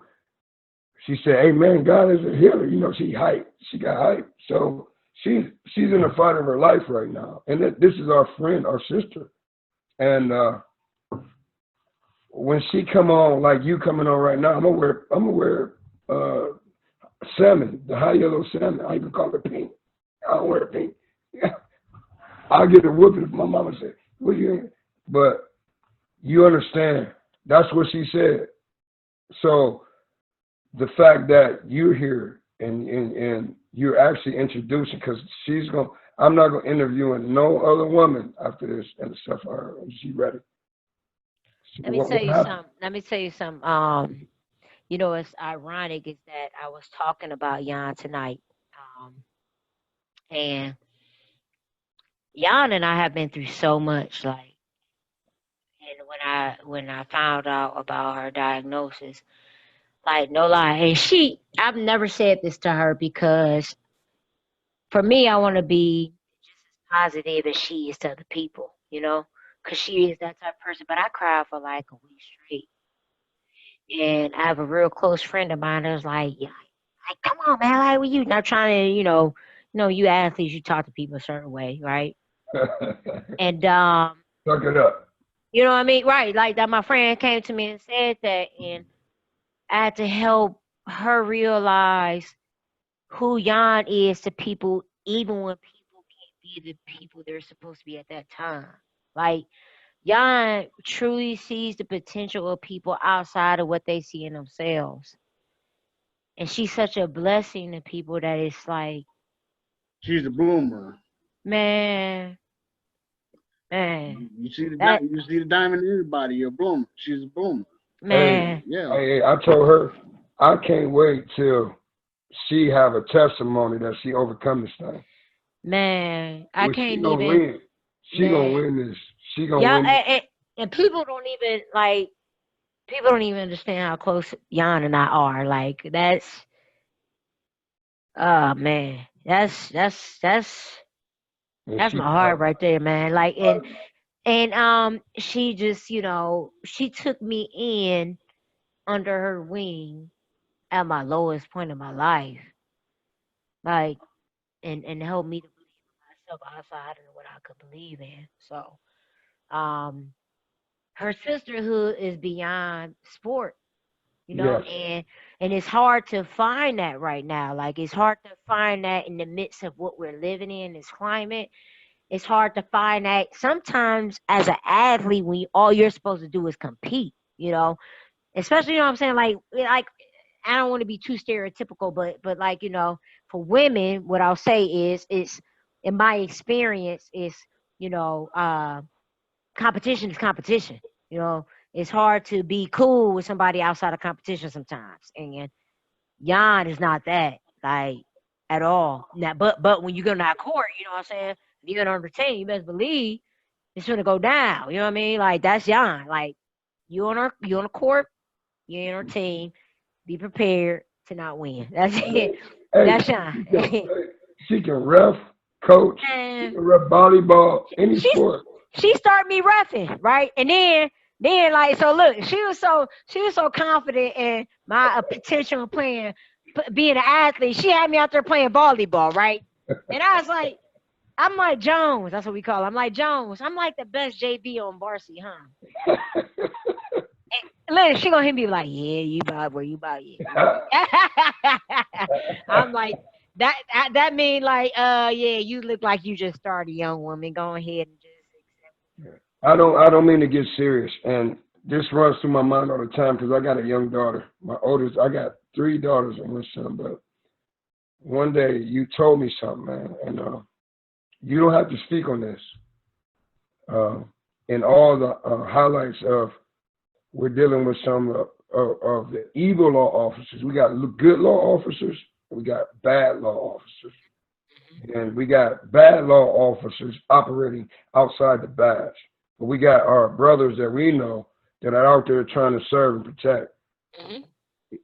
she said, "Amen. God is a healer." You know, she hyped. She got hyped. So she's in the fight of her life right now. And this is our friend, our sister. And when she come on, like you coming on right now, I'm gonna wear uh, salmon, the high yellow salmon. I even call it pink. I don't wear pink. I'll get a whooping if my mama said, "What you?" In? But you understand? That's what she said. So the fact that you're here and you're actually introducing, because she's going. I'm not going to interview no other woman after this and stuff. She ready. So Let me tell what you happened? something. Let me tell you something. You know, it's ironic is that I was talking about Jan tonight. Um, and Jan and I have been through so much. Like, and when I found out about her diagnosis, like no lie, and I've never said this to her because for me, I want to be just as positive as she is to other people. You know, because she is that type of person. But I cried for like a week straight. And I have a real close friend of mine that was like, yeah, like, come on, man, like, what you not trying to, you athletes, you talk to people a certain way, right? And Suck it up. you know what I mean, right? Like that, my friend came to me and said that, and I had to help her realize who Jan is to people, even when people can't be the people they're supposed to be at that time. Like Jan truly sees the potential of people outside of what they see in themselves. And she's such a blessing to people that it's like, She's a bloomer. man, man, You see that you see the diamond in everybody. You're a bloomer. She's a bloomer. Hey, man, Yeah. I told her I can't wait till she have a testimony that she overcome this thing. man, I Well, she can't gonna even, win. She gonna man, win this. She gonna yeah, win. and people don't even like, people don't even understand how close Jan and I are. Like oh man, And that's she my heart fighting. right there, man. Like, She fighting. and she just, she took me in under her wing at my lowest point of my life, like, and helped me to believe in myself outside of what I could believe in. So, um, her sisterhood is beyond sport, you know, Yes. and it's hard to find that right now. Like it's hard to find that in the midst of what we're living in, this climate. It's hard to find that sometimes as an athlete when all you're supposed to do is compete, you know, especially, you know what I'm saying? Like I don't want to be too stereotypical, but like, you know, for women, what I'll say is in my experience is, you know, competition is competition. You know, it's hard to be cool with somebody outside of competition sometimes. And Jan is not that, like, at all. Now, but when you go to that court, you know what I'm saying? If you're gonna entertain, you best believe it's gonna go down. You know what I mean? Like that's Jan. Like you on the court, you're in our team. Be prepared to not win. That's it. Hey, That's Sean. she can ref, coach, she And can ref volleyball, any she's sport. she started me roughing, right? And then like so look, she was so confident in my potential of playing being an athlete. She had me out there playing volleyball, right? And I was like, I'm like Jones, that's what we call her. I'm like Jones. I'm like the best JV on varsity, huh? Look, she gonna hit me like, yeah, you about where you about, yeah. I'm like, that mean like, yeah, you look like you just started, young woman. Go ahead and just accept. I don't mean to get serious, and this runs through my mind all the time because I got a young daughter. My oldest, I got 3 daughters and 1 son. But one day you told me something, man, and you don't have to speak on this. Uh, in all the highlights of we're dealing with some of the evil law officers. We got good law officers, we got bad law officers, and we got bad law officers operating outside the badge. But we got our brothers that we know that are out there trying to serve and protect. Mhm.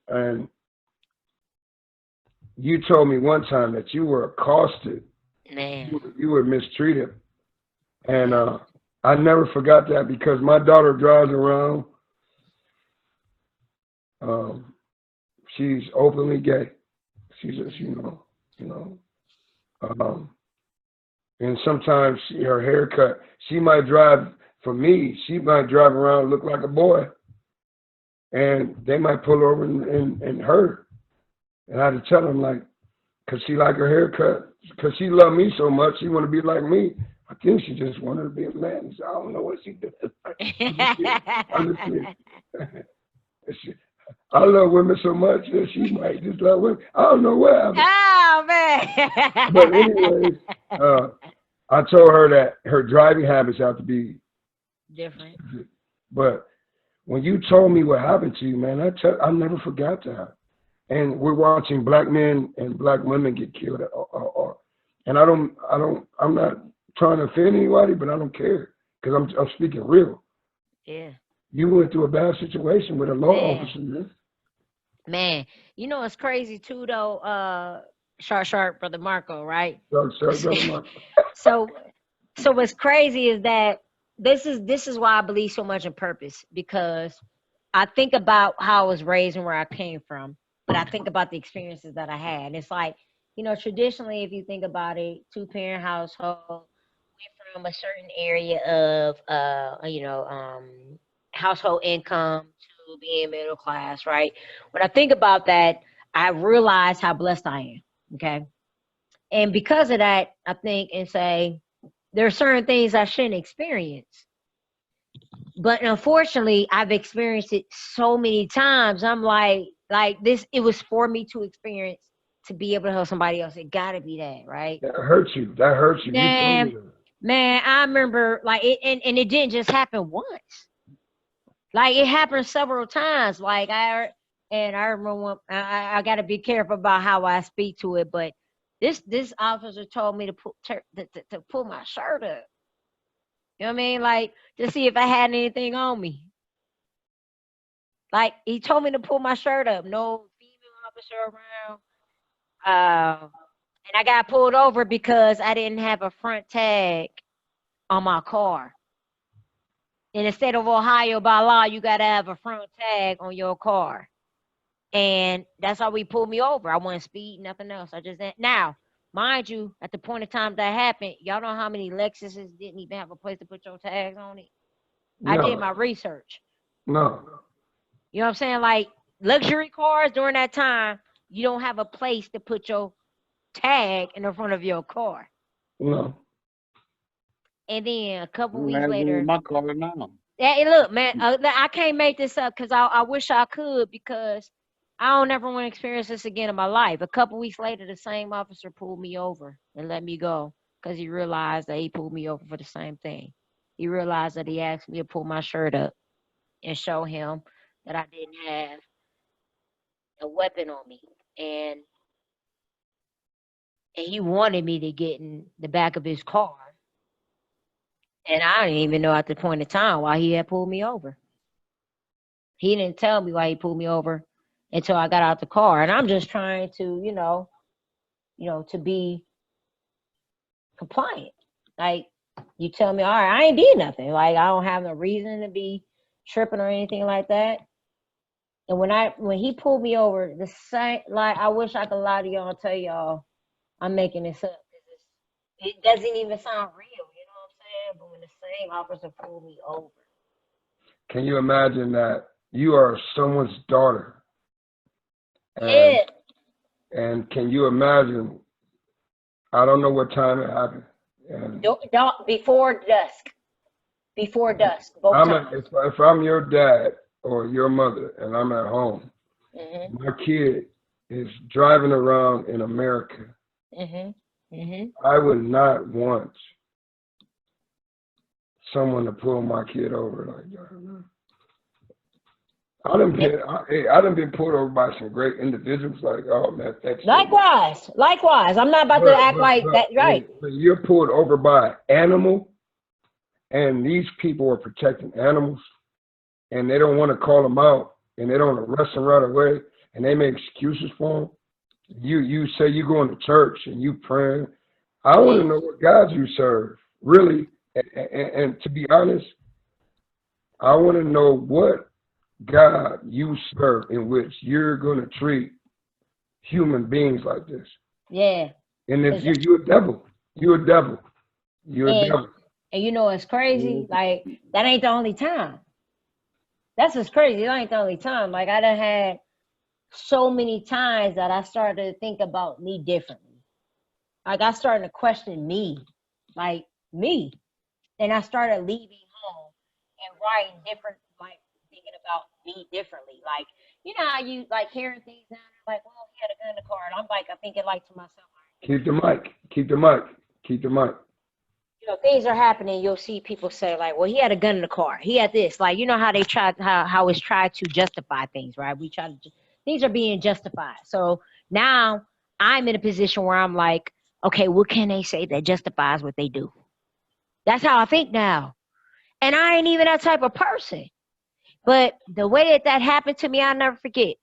And you told me one time that you were accosted, Man, you were mistreated, and I never forgot that because my daughter drives around. Um, she's openly gay. She's just, you know. Um, and sometimes her haircut, she might drive, for me, she might drive around and look like a boy. And they might pull over and hurt her. And I had to tell them, like, because she like her haircut, because she loved me so much, she want to be like me. I think she just wanted to be a man. So I don't know what she did. I'm just kidding. I'm just kidding. I love women so much that she might just love women. I don't know what happened. oh But man, anyways, I told her that her driving habits have to be. different. But when you told me what happened to you, man, I never forgot that. And we're watching black men and black women get killed. And I'm not trying to offend anybody, but I don't care because I'm speaking real. Yeah, You went through a bad situation with a law man, officer, man. man. You know it's crazy too, though. Sharp, brother Marco, right? Sorry, brother Mark. So, so what's crazy is that this is why I believe so much in purpose because I think about how I was raised and where I came from, but I think about the experiences that I had. And it's like, you know, traditionally, if you think about it, two-parent household, went from a certain area of, household income to being middle class, right? When I think about that, I realize how blessed I am. Okay. And because of that, I think and say, there are certain things I shouldn't experience. But unfortunately, I've experienced it so many times. I'm like this, it was for me to experience to be able to help somebody else. It gotta be that, right? That hurts you. That hurts you. You told me Man, that. man, I remember like it and it didn't just happen once. Like it happened several times. I remember I gotta be careful about how I speak to it, but this officer told me to pull my shirt up. You know what I mean? Like to see if I had anything on me. Like he told me to pull my shirt up. No female officer around. And I got pulled over because I didn't have a front tag on my car. In the state of Ohio, by law, you gotta have a front tag on your car. And that's how we pulled me over. I wasn't speed, nothing else. I just now, mind you, at the point of time that happened, y'all know how many Lexuses didn't even have a place to put your tags on it. I did No, my research. no, You know what I'm saying? Like luxury cars during that time, you don't have a place to put your tag in the front of your car. no. And then a couple I'm weeks having with later, my car now. hey, look, man, I can't make this up because I wish I could because I don't ever want to experience this again in my life. A couple weeks later, the same officer pulled me over and let me go because he realized that he pulled me over for the same thing. He realized that he asked me to pull my shirt up and show him that I didn't have a weapon on me. And he wanted me to get in the back of his car. And I didn't even know at the point of time why he had pulled me over. He didn't tell me why he pulled me over until I got out the car. And I'm just trying to, to be compliant. Like you tell me, all right, I ain't did nothing. Like I don't have no reason to be tripping or anything like that. And when he pulled me over, the same like I wish I could lie to y'all and tell y'all I'm making this up. It doesn't even sound real, you know what I'm saying? But when the same officer pulled me over. Can you imagine that you are someone's daughter? And Yeah. and can you imagine? I don't know what time it happened. And Don't before dusk. Before dusk, both times. if I'm your dad or your mother and I'm at home, Mhm. my kid is driving around in America, Mhm. Mhm. I would not want someone to pull my kid over like that. I done been pulled over by some great individuals. Like, oh man, thanks. Likewise. I'm not about to act like that. Right. But you're pulled over by an animal, and these people are protecting animals, and they don't want to call them out, and they don't arrest them right away, and they make excuses for them. You say you're going to church and you praying. I want to know what God you serve, really. And to be honest, I want to know what God you serve in which you're going to treat human beings like this. Yeah. And if you're a devil, you're a devil. You're a And devil. and you know it's crazy. Like that ain't the only time. That's what's crazy. That ain't the only time. Like I done had so many times that I started to think about me differently. Like I started to question me, like me, and I started leaving home and writing different, like thinking about me differently. Like you know how you like hearing things now, like, well, he had a gun in the car, and I'm like, I thinking like to myself, Keep the mic. Keep the mic. Keep the mic. things are happening. You'll see people say like, well, he had a gun in the car. He had this, like, you know how they try, how it's tried to justify things, right? We try to, things are being justified. So now I'm in a position where I'm like, okay, what can they say that justifies what they do? That's how I think now. And I ain't even that type of person. But the way that happened to me, I'll never forget.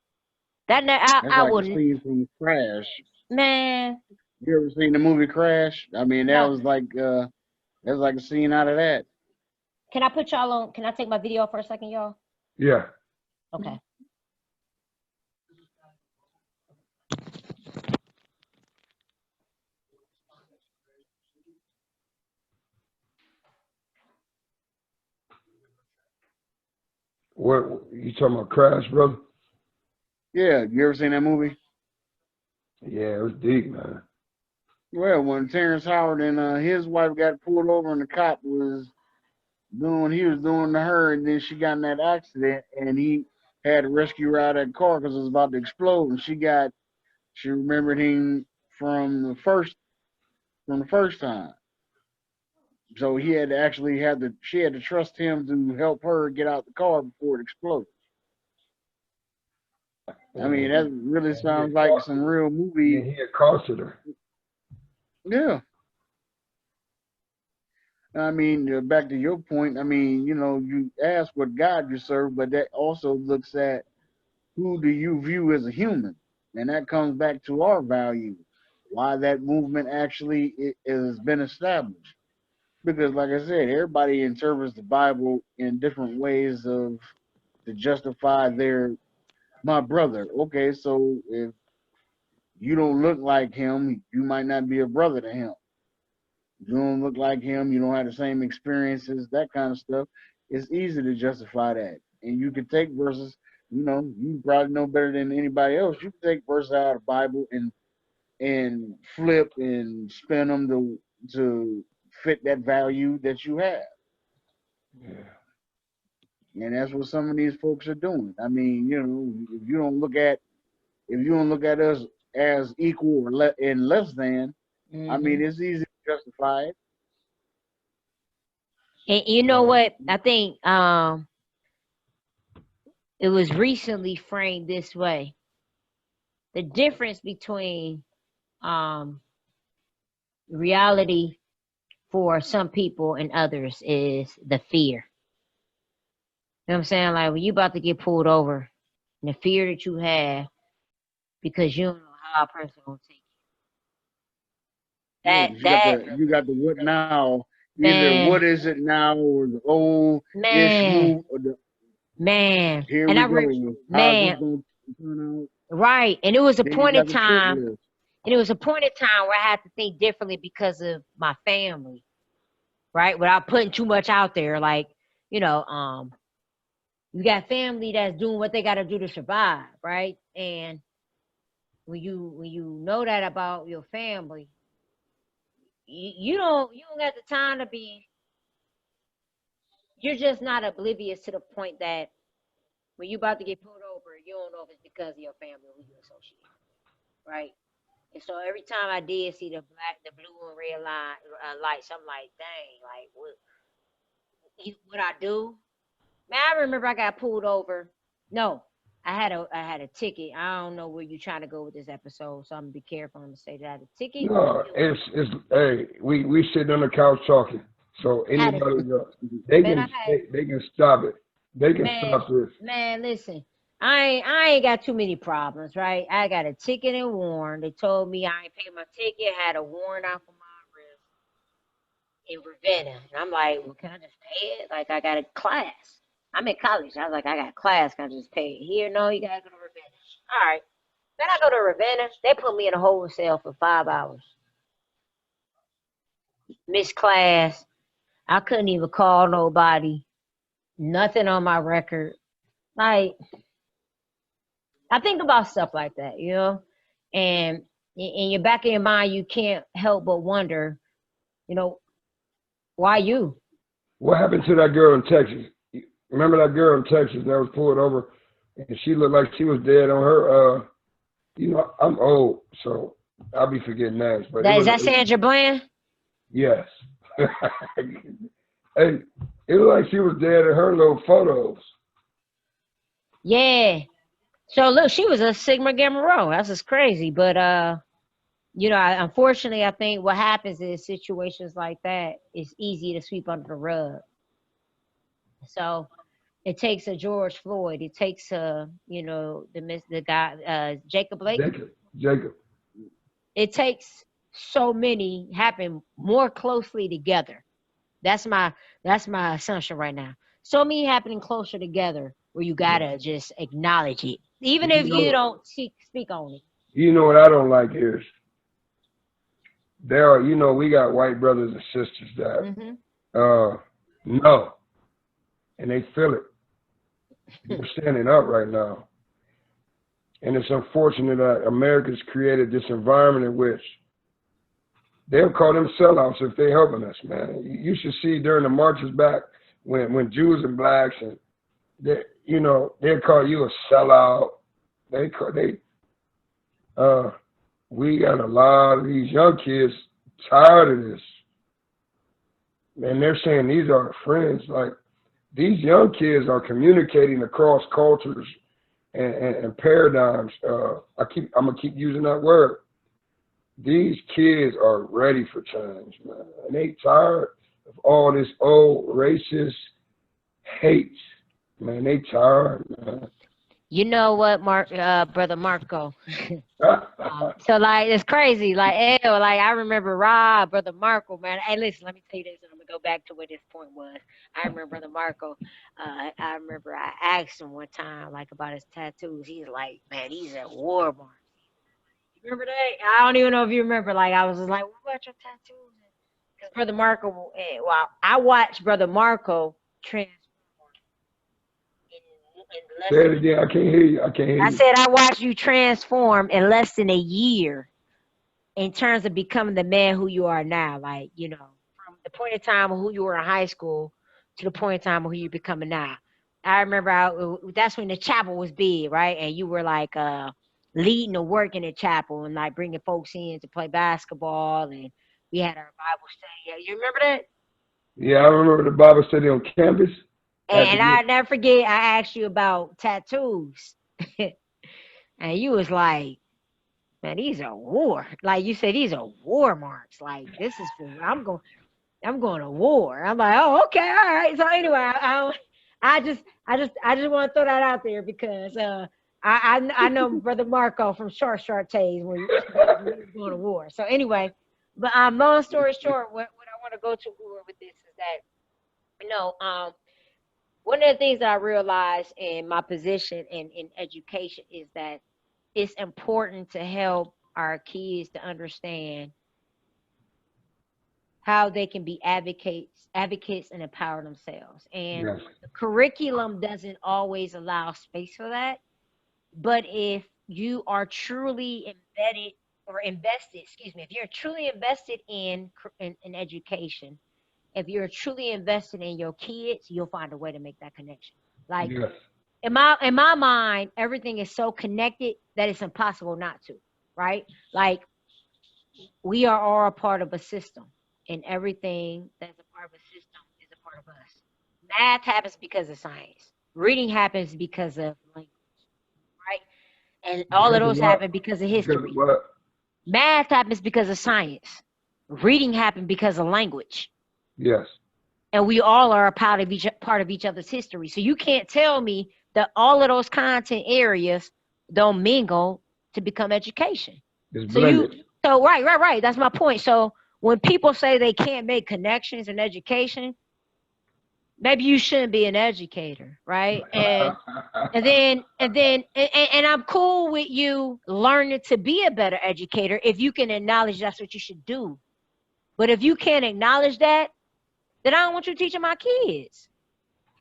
That's I like a wouldn't, scene from Crash. man. You ever seen the movie Crash? I mean, No. that was like a scene out of that. Can I put y'all on? Can I take my video off for a second, y'all? Yeah. Okay. What you talking about? Crash, brother? Yeah, you ever seen that movie? Yeah, it was deep, man. Well, when Terrence Howard and his wife got pulled over and the cop was doing what he was doing to her, and then she got in that accident, and he had to rescue her out of that car because it was about to explode, and she remembered him from the first time. So he had to actually she had to trust him to help her get out the car before it exploded. I mean, that really sounds like some real movie. He accosted her. Yeah. I mean, back to your point, I mean, you ask what God you serve, but that also looks at who do you view as a human? And that comes back to our value, why that movement actually has been established. Because, like I said, everybody interprets the Bible in different ways to justify my brother. Okay, so if you don't look like him, you might not be a brother to him. You don't look like him, you don't have the same experiences, that kind of stuff. it's easy to justify that. And you can take verses, you probably know better than anybody else. You can take verses out of the Bible and flip and spin them to fit that value that you have. Yeah. And that's what some of these folks are doing. I mean, if you don't look at us as equal or and less than, I mean, it's easy to justify it. And you know what? I think it was recently framed this way. The difference between reality for some people and others is the fear. You know what I'm saying? Like when you about to get pulled over, and the fear that you have because you don't know how a person gonna take Yeah, you. 'cause That you got the what now? Either man, what is it now or the old ish man, move or the man. here And we go. How's this man, gonna turn out? right. And it was a Then you point in got the time, checklist. where I had to think differently because of my family, right? Without putting too much out there. Like, you know, you got family that's doing what they gotta do to survive, right? And when you know that about your family, you don't got the time to be. You're just not oblivious to the point that when you about to get pulled over, you don't know if it's because of your family who you associate, right? And so every time I did see the blue and red line lights, I'm like, dang, like what I do? Man, I remember I got pulled over. No, I had a ticket. I don't know where you're trying to go with this episode, so I'm gonna be careful. I'm gonna say that I had a ticket. No, it's hey, we sitting on the couch talking. So Had a anybody they man, I can had they can stop it. They can man, stop this. man. Listen, I ain't got too many problems, right? I got a ticket and warrant. They told me I ain't paid my ticket. Had a warrant out for my arrest in Ravenna, and I'm like, well, can I just pay it? Like I got a class. I'm in college. I was like, I got class. Can I just pay it here? No, you gotta go to Ravenna. All right. Then I go to Ravenna. They put me in a hold cell for 5 hours. Missed class. I couldn't even call nobody. Nothing on my record. Like I think about stuff like that, you know? And in your back of your mind, you can't help but wonder, you know, why you? What happened to that girl in Texas? Remember that girl in Texas that was pulled over and she looked like she was dead on her I'm old, so I'll be forgetting names, but Is that Sandra Bland? yes. Hey, it looked like she was dead in her little photos. Yeah. So look, she was a Sigma Gamma Rho. That's just crazy. But unfortunately, I think what happens is situations like that, it's easy to sweep under the rug. So it takes a George Floyd. It takes the guy Jacob Blake. Jacob. It takes so many happen more closely together. That's my assumption right now. So many happening closer together where you gotta just acknowledge it, even if you don't speak on it. You know what I don't like is there are, we got white brothers and sisters that know and they feel it. They're standing up right now. And it's unfortunate that America's created this environment in which they'll call them sellouts if they're helping us, man. You should see during the marches back when Jews and blacks and they'll call you a sellout. We got a lot of these young kids tired of this. And they're saying these are our friends. Like these young kids are communicating across cultures and paradigms. I'm gonna keep using that word. These kids are ready for change, man. And they tired of all this old racist hate. Man, they tired, man. You know what, brother Marco? So like it's crazy. Like I remember brother Marco, man. Hey, listen, let me tell you this, and I'm gonna go back to what this point was. I remember brother Marco. I remember I asked him one time like about his tattoos. He's like, man, he's at war march. You remember that? I don't even know if you remember. Like I was just like, what about your tattoos? Because brother Marco, well, I watched brother Marco transform in Say less it than again. I can't hear you. I can't hear I you. said I watched you transform in less than a year in terms of becoming the man who you are now. Like, from the point in time of who you were in high school to the point in time of who you're becoming now. I remember that's when the chapel was big, right? And you were like leading the work in the chapel and like bringing folks in to play basketball. And we had our Bible study. You remember that? Yeah, I remember the Bible study on campus at And I never forget, I asked you about tattoos. And you was like, man, these are war. Like you said, these are war marks. Like this is for I'm going to war. I'm like, oh, okay, all right. So anyway, I just want to throw that out there because I know Brother Marco from Short Tays when you was going to war. So anyway, but long story short, what I want to go to with this is that one of the things that I realized in my position in education is that it's important to help our kids to understand how they can be advocates and empower themselves. And yes, the curriculum doesn't always allow space for that. But if you are truly embedded or invested, excuse me, if you're truly invested in education, if you're truly invested in your kids, you'll find a way to make that connection. Like yes, in my mind, everything is so connected that it's impossible not to, right? Like we are all a part of a system, and everything that's a part of a system is a part of us. Math happens because of science. Reading happens because of language, right? And all of because of those what? happen because of Because of history. what? Math happens because of science. Reading happens because of language. Yes, And we all are a part of each other's history. So you can't tell me that all of those content areas don't mingle to become education. it's So you blended. so right. That's my point. So when people say they can't make connections in education, maybe you shouldn't be an educator, right? And I'm cool with you learning to be a better educator if you can acknowledge that's what you should do. But if you can't acknowledge that, then I don't want you teaching my kids.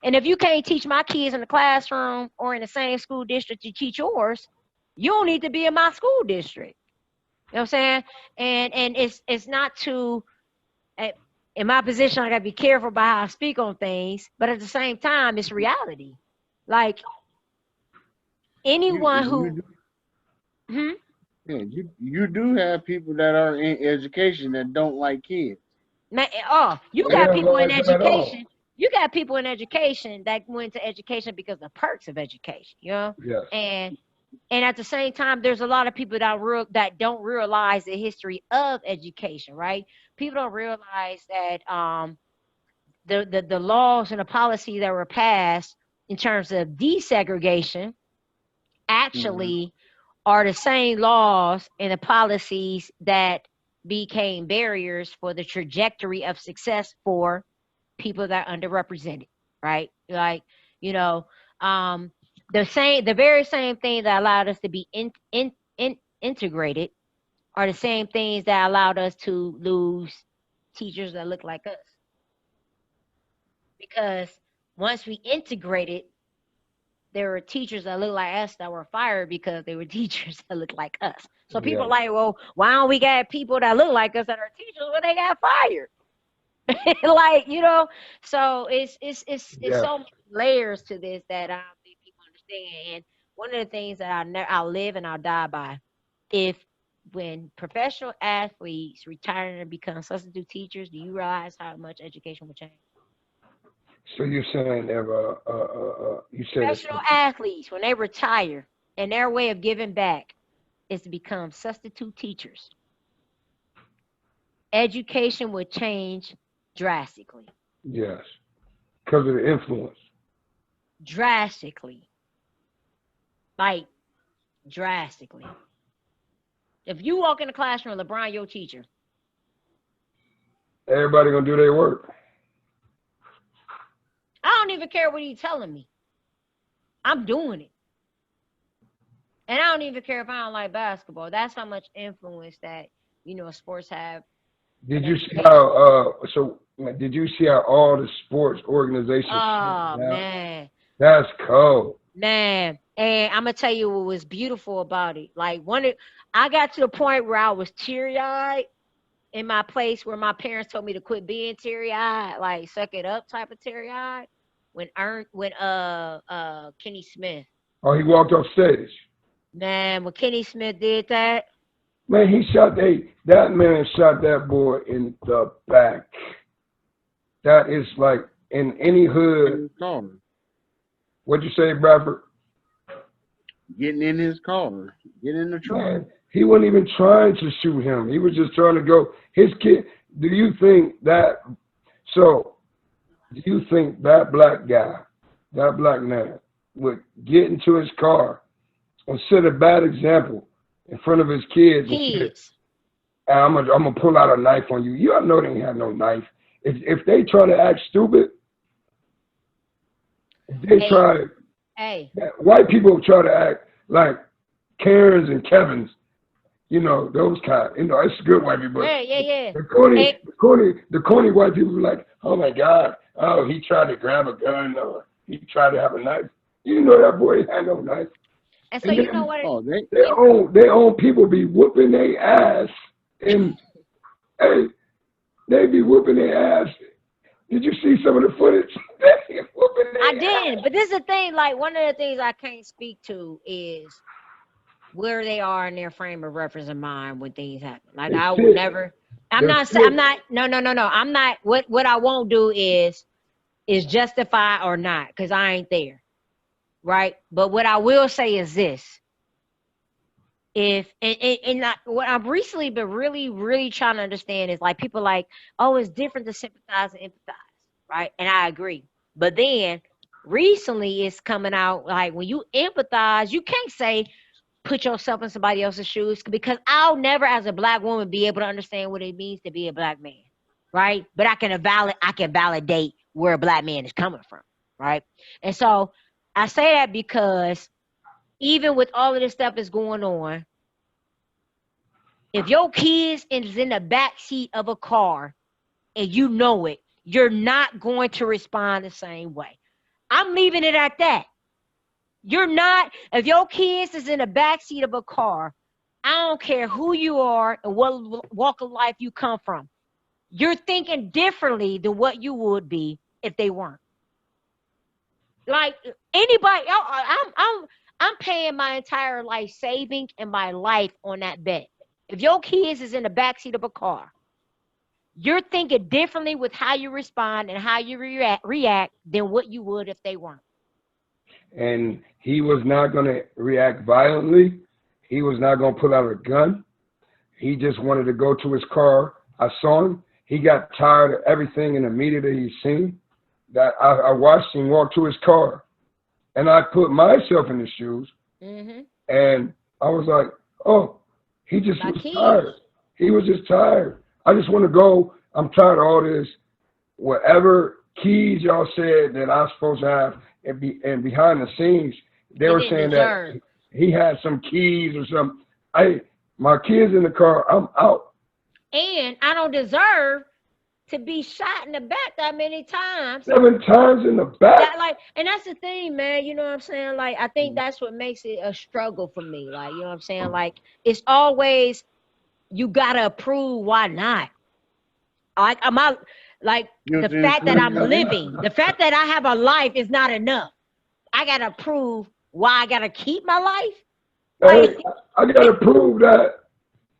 And if you can't teach my kids in the classroom or in the same school district you teach yours, you don't need to be in my school district. You know what I'm saying? And it's not to in my position, I gotta be careful about how I speak on things, but at the same time, it's reality. Like You anyone you who do, hmm? yeah, you do have people that are in education that don't like kids. You They got don't people in like them at all. education. You got people in education that went to education because of the perks of education, Yes, and at the same time, there's a lot of people that don't realize the history of education, right? People don't realize that the laws and the policies that were passed in terms of desegregation Hmm. actually are the same laws and the policies that became barriers for the trajectory of success for people that are underrepresented, right? Like, you know, um, the very same thing that allowed us to be integrated are the same things that allowed us to lose teachers that look like us. Because once we integrated, there were teachers that looked like us that were fired because they were teachers that looked like us. So people yes, are like, well, why don't we get people that look like us that are teachers when they got fired? Like, so it's yes. so many layers to this that I don't think people understand. And one of the things that I'll live and I'll die by, if when professional athletes retire and become substitute teachers, do you realize how much education will change? So you're saying if you said if Professional athletes, when they retire, and their way of giving back is to become substitute teachers, education would change drastically. yes, because of the influence. Drastically. Like, drastically. If you walk in the classroom, LeBron, your teacher, Everybody gonna do their work. I don't even care what he's telling me. I'm doing it. And I don't even care if I don't like basketball. That's how much influence that, sports have in Did you see education. how? So did you see how all the sports organizations shut Oh, down? man. That's cold. Man, and I'm gonna tell you what was beautiful about it. Like I got to the point where I was teary-eyed in my place where my parents told me to quit being teary-eyed, like suck it up type of teary-eyed. When Kenny Smith, Oh, he walked off stage. man, when Kenny Smith did that, Man, that man shot that boy in the back. That is like in any In hood. his car. What'd you say, Bradford? Getting in his car. Getting in the truck. Man, he wasn't even trying to shoot him. He was just trying to go. His kid. Do you think that? So, do you think that black guy, that black man, would get into his car and set a bad example in front of his kids and say, kids. I'm gonna pull out a knife on you. You all know they ain't have no knife. If they try to act stupid, if they Hey, try, hey, white people try to act like Karens and Kevins, you know, those kind. You know, it's good white people. yeah, yeah, yeah. The corny, Hey, the corny white people be like, oh my God, oh he tried to grab a gun or he tried to have a knife. You know that boy had no knife. and so And you know then what? Oh, their own people be whooping their ass, and hey, they be whooping their ass. Did you see some of the footage? They be whooping I their ass. didn't, but this is the thing. Like one of the things I can't speak to is where they are in their frame of reference of mind when things happen. Like They I will sick. never. I'm They're not. I'm sick. not. No, no, no, no. I'm not. What I won't do is justify or not because I ain't there, right? But what I will say is this: if and not, what I've recently been really trying to understand is like people like, oh, it's different to sympathize and empathize, right? And I agree. But then recently it's coming out like when you empathize, you can't say put yourself in somebody else's shoes because I'll never as a black woman be able to understand what it means to be a black man, right? But I can validate where a black man is coming from, right? And so I say that because even with all of this stuff that's going on, if your kids is in the back seat of a car and you know it, you're not going to respond the same way. I'm leaving it at that. You're not, if your kids is in the back seat of a car, I don't care who you are and what walk of life you come from. You're thinking differently than what you would be if they weren't. Like anybody, I'm paying my entire life saving and my life on that bet. If your kids is in the backseat of a car, you're thinking differently with how you respond and how you react than what you would if they weren't. And he was not going to react violently. He was not going to pull out a gun. He just wanted to go to his car. I saw him. He got tired of everything in the media that he's seen. That I watched him walk to his car, and I put myself in his shoes, Mm-hmm. and I was like, oh, he just Like was kids. tired. He was just tired. I just want to go. I'm tired of all this. Whatever keys y'all said that I'm supposed to have, and behind the scenes, they He were didn't saying deserve. that he had some keys or something. My kids in the car. I'm out. And I don't deserve to be shot in the back that many times. 7 times in the back. That like, and that's the thing, man. You know what I'm saying? Like, I think that's what makes it a struggle for me. Like, you know what I'm saying? Like, it's always you gotta prove why not. Like, am I like You know the what fact that I'm I'm saying? living, the fact that I have a life is not enough. I gotta prove why I gotta keep my life. Hey, Like, I gotta prove that.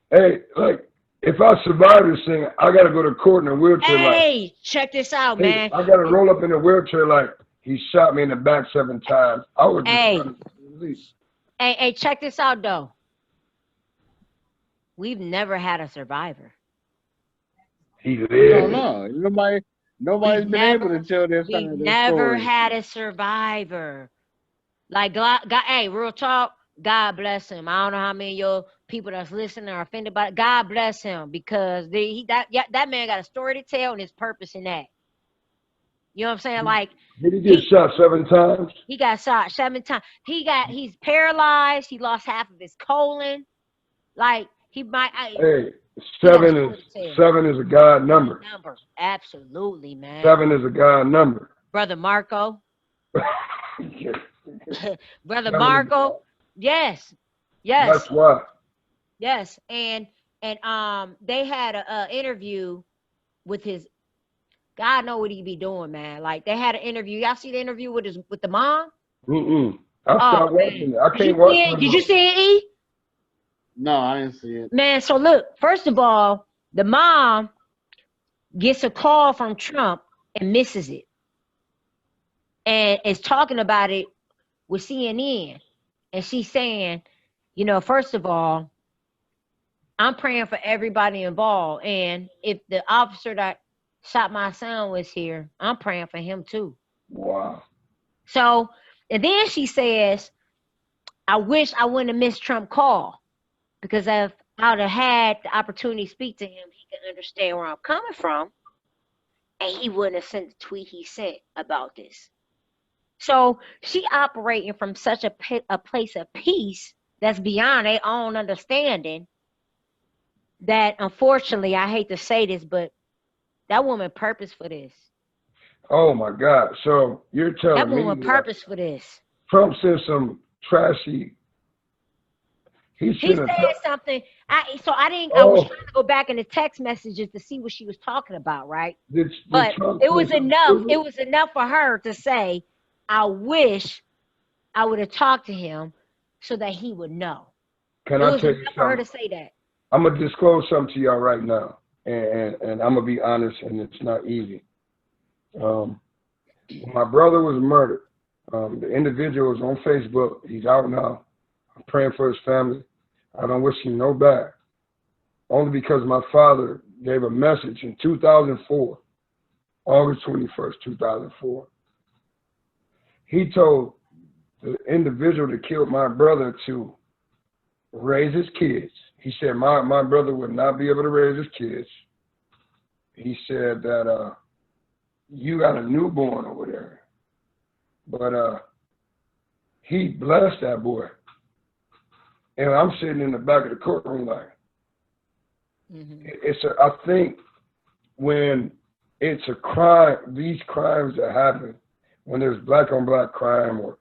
Hey, like if I survive this thing, I gotta go to court in a wheelchair. Like, hey, check this out, hey, man. I gotta roll up in a wheelchair. Like he shot me in the back 7 times. I would just Hey, run to sleep. hey, check this out though. We've never had a survivor. He No, lived. no. Nobody's We've been able never, to tell their side we've of their never story. had a survivor. Like God, hey, real talk. God bless him. I don't know how many of your people that's listening are offended by it. God bless him because that man got a story to tell and his purpose in that. You know what I'm saying? Like Did he get he shot 7 times? he got shot 7 times. He's paralyzed. He lost half of his colon. Like he might. Hey, He got a 7 story to tell. 7 is a God number. Number, absolutely, man. 7 is a God number. Brother Marco. Brother Tell me Marco. Yes, that's yes, why. yes. And they had a interview with his. God know what he be doing, man. Like they had an interview. Y'all see the interview with the mom? Mm-mm. I Oh stopped man, watching it. I did you can't watch see it? no Did you more. see it, E? No, I didn't see it. Man, so look. First of all, the mom gets a call from Trump and misses it, and is talking about it with CNN, and she's saying, first of all, I'm praying for everybody involved. And if the officer that shot my son was here, I'm praying for him too. Wow. So, and then she says, I wish I wouldn't have missed Trump call because if I would have had the opportunity to speak to him, he could understand where I'm coming from and he wouldn't have sent the tweet he sent about this. So she operating from such a place of peace that's beyond their own understanding that unfortunately, I hate to say this, but that woman purpose for this. Oh my God. So you're That telling woman me that purpose for this. Trump said some trashy. He He should have. said something. I was Oh, trying to go back in the text messages to see what she was talking about, right? did But Trump it say was something enough. It stupid? was enough for her to say, I wish I would have talked to him so that he would know. Can It I was tell you enough for her something? to say that. I'm gonna disclose something to y'all right now, and I'm gonna be honest, and it's not easy. Um, when my brother was murdered. The individual is on Facebook. He's out now. I'm praying for his family. I don't wish him no bad. Only because my father gave a message in 2004, August 21st, 2004. He told the individual that killed my brother to raise his kids. He said my brother would not be able to raise his kids. He said that you got a newborn over there. But he blessed that boy. And I'm sitting in the back of the courtroom like, I think when it's a crime, these crimes that happen, when there's black on black crime or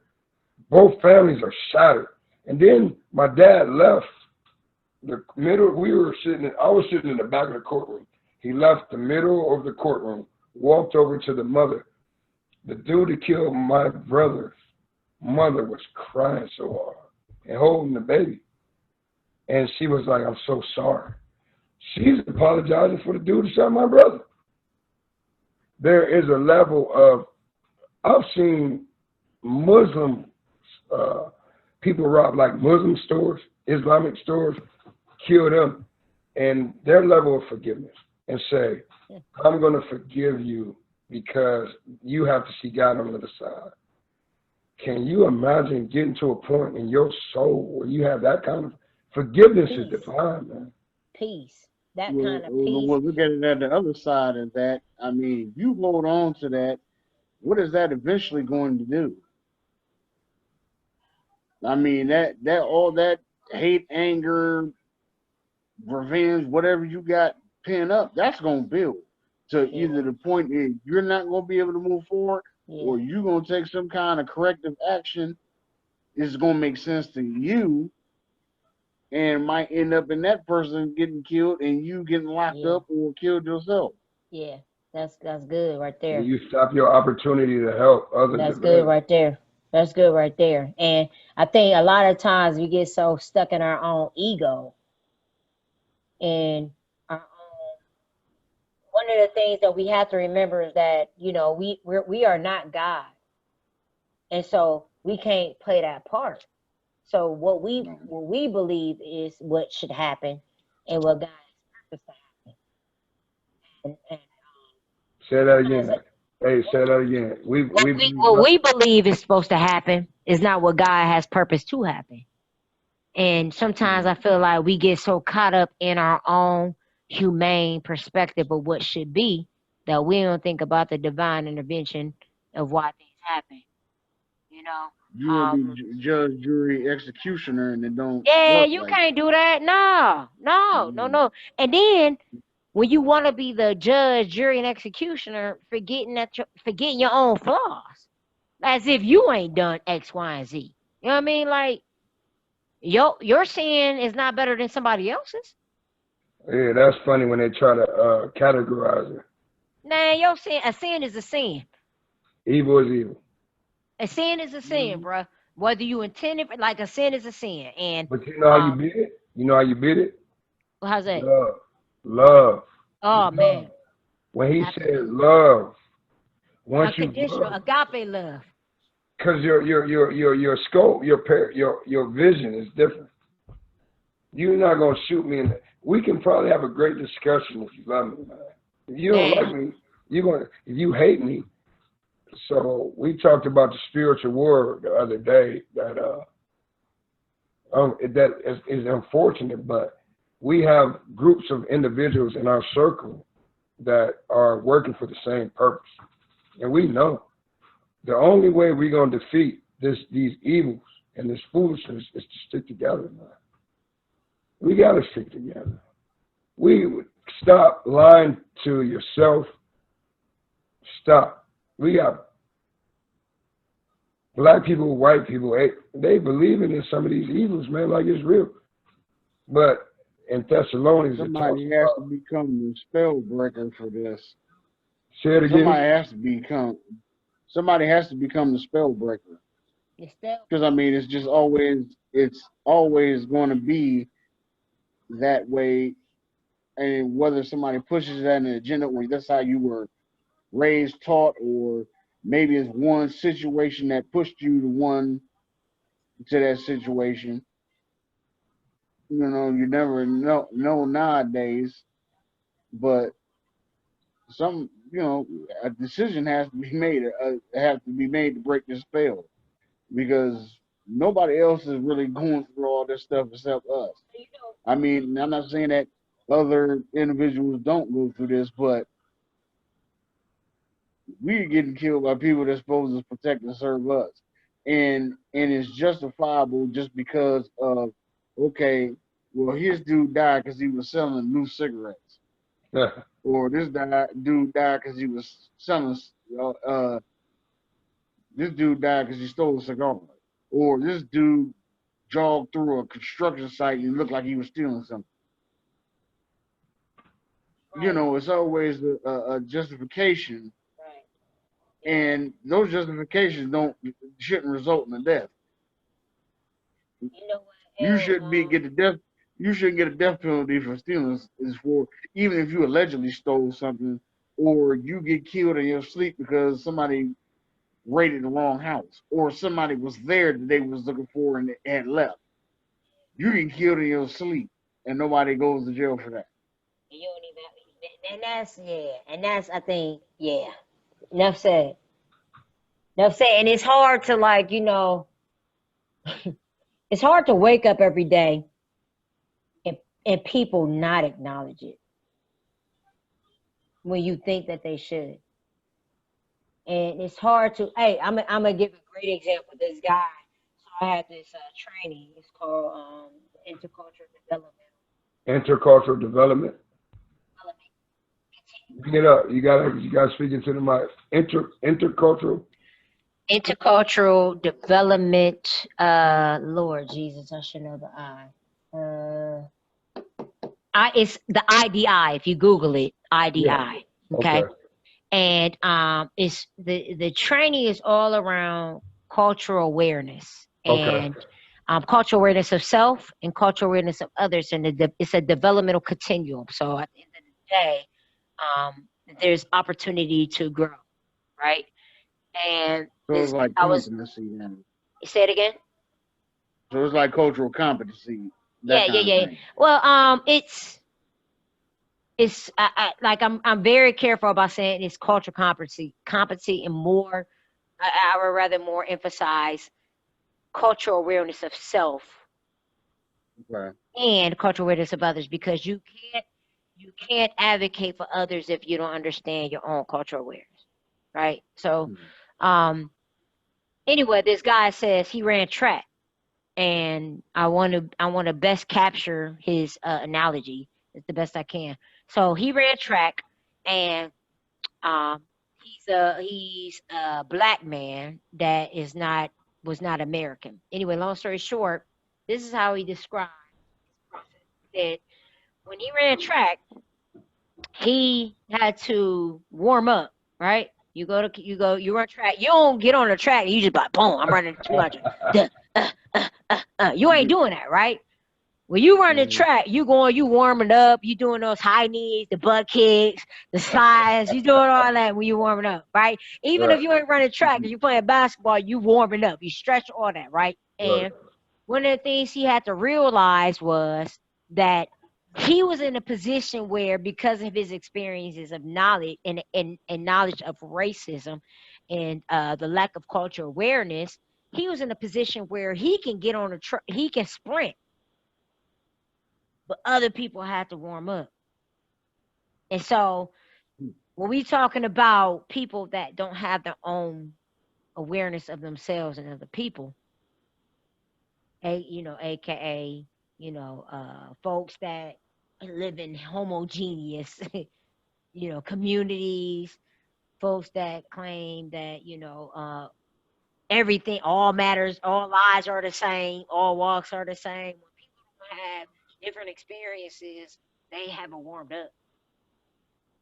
both families are shattered. And then my dad left the middle, I was sitting in the back of the courtroom. He left the middle of the courtroom, walked over to the mother. The dude that killed my brother's mother was crying so hard and holding the baby. And she was like, I'm so sorry. She's apologizing for the dude that shot my brother. There is a level of, I've seen Muslim people rob like Muslim stores, Islamic stores, kill them, and their level of forgiveness and say, I'm going to forgive you because you have to see God on the other side. Can you imagine getting to a point in your soul where you have that kind of forgiveness? Is divine, man. Peace. That Well, kind of peace. well, look at it at the other side of that. I mean, if you hold on to that, what is that eventually going to do? I mean, that all that hate, anger, revenge, whatever you got pinned up, that's gonna build to either the point is you're not gonna be able to move forward, or you're gonna take some kind of corrective action. It's gonna make sense to you, and might end up in that person getting killed and you getting locked up or killed yourself. Yeah, that's good right there. And you stop your opportunity to help others. That's good right there. That's good right there. And I think a lot of times we get so stuck in our own ego and our own. One of the things that we have to remember is that we are not God, and so we can't play that part. So what we believe is what should happen, and what God has purposed to happen. And Say that again. Hey, say that again. what we believe is supposed to happen is not what God has purposed to happen. And sometimes I feel like we get so caught up in our own humane perspective of what should be that we don't think about the divine intervention of why things happen. You want to be judge, jury, executioner, and it don't Yeah, work you like can't do that. No. And then when you want to be the judge, jury, and executioner, forgetting your own flaws. as if you ain't done X, Y, and Z. You know what I mean? Like your sin is not better than somebody else's. Yeah, that's funny when they try to categorize it. Nah, your sin, a sin is a sin. Evil is evil. A sin is a sin, Mhm. bruh. Whether you intend it, like a sin is a sin. And But you know how you um, beat it? You know how you beat it? how's that? Love. Love. Oh Love. man, When he said absolutely. love, once you Unconditional love, agape love. because your scope, your vision is different. You're not gonna shoot me in the, we can probably have a great discussion if you love me, man. If you don't Man, like me, if you hate me. So we talked about the spiritual war the other day that is unfortunate, but we have groups of individuals in our circle that are working for the same purpose. And we know the only way we're going to defeat these evils and this foolishness is to stick together, man. We got to stick together. We stop lying to yourself. Stop. We got black people, white people, they believe in some of these evils, man, like it's real. But in Thessalonians, it talks Somebody has to about, become the spell breaker for this. say it again. Somebody has to become the spell breaker. it's still Because I mean, it's always going to be that way. And whether somebody pushes that in an agenda, or that's how you were raised, taught, or maybe it's one situation that pushed you to that situation. You never know nowadays. But a decision has to be made. Have to be made to break this spell because nobody else is really going through all this stuff except us. you know, I mean, I'm not saying that other individuals don't go through this, but we're getting killed by people that's supposed to protect and serve us, and it's justifiable just because of okay, well his dude died because he was selling new cigarettes, or dude died because he was selling uh, uh this dude died because he stole a cigar, or this dude jogged through a construction site and looked like he was stealing something. right, It's always a justification, right. Yeah. and those justifications don't shouldn't result in a death. You know what? You shouldn't be get the death. You shouldn't get a death penalty for stealing. Is for even if you allegedly stole something, or you get killed in your sleep because somebody raided the wrong house, or somebody was there that they was looking for and had left. You get killed in your sleep, and nobody goes to jail for that. You don't even, and that's yeah, and that's I think yeah. Enough said. Enough said. And it's hard to like it's hard to wake up every day and and people not acknowledge it when you think that they should. And it's hard to. Hey, I'm gonna give a great example. This guy. So I had this training. It's called intercultural development. Intercultural development. Bring it up. You gotta speak into the mic. Intercultural. Intercultural development. Lord Jesus, I should know the I. It's the IDI. If you Google it, Yeah. IDI. Okay, Okay. and it's the training is all around cultural awareness Okay. and cultural awareness of self and cultural awareness of others, and it's a developmental continuum. So at the end of the day, um, there's opportunity to grow, right? And So it's this, like I was competency then. say it again. So it's like cultural competency, that Yeah, yeah, kind of yeah. thing. Well, it's like I'm very careful about saying it's cultural competency, and more. I would rather more emphasize cultural awareness of self Okay. and cultural awareness of others because you can't advocate for others if you don't understand your own cultural awareness, right? So, Hmm. um, anyway, this guy says he ran track, and I want to best capture his analogy as the best I can. So he ran track, and um, He's a black man that was not American. Anyway, long story short, this is how he described his process. He said when he ran track, he had to warm up, right? You run track. You don't get on the track. You just like, boom, I'm running 200. Duh, You ain't doing that, right? When you run the track, you warming up, you doing those high knees, the butt kicks, the slides, you doing all that when you warming up, right? Even if Right. you ain't running track, if you playing basketball, you warming up, you stretch all that, right? Right. And one of the things he had to realize was that he was in a position where, because of his experiences of knowledge and knowledge of racism and the lack of cultural awareness, he was in a position where he can get on he can sprint, but other people had to warm up. And so when we talking about people that don't have their own awareness of themselves and other people, aka, folks that live in homogeneous, communities, folks that claim that, everything, all matters, all lives are the same, all walks are the same. When people don't have different experiences, they haven't warmed up.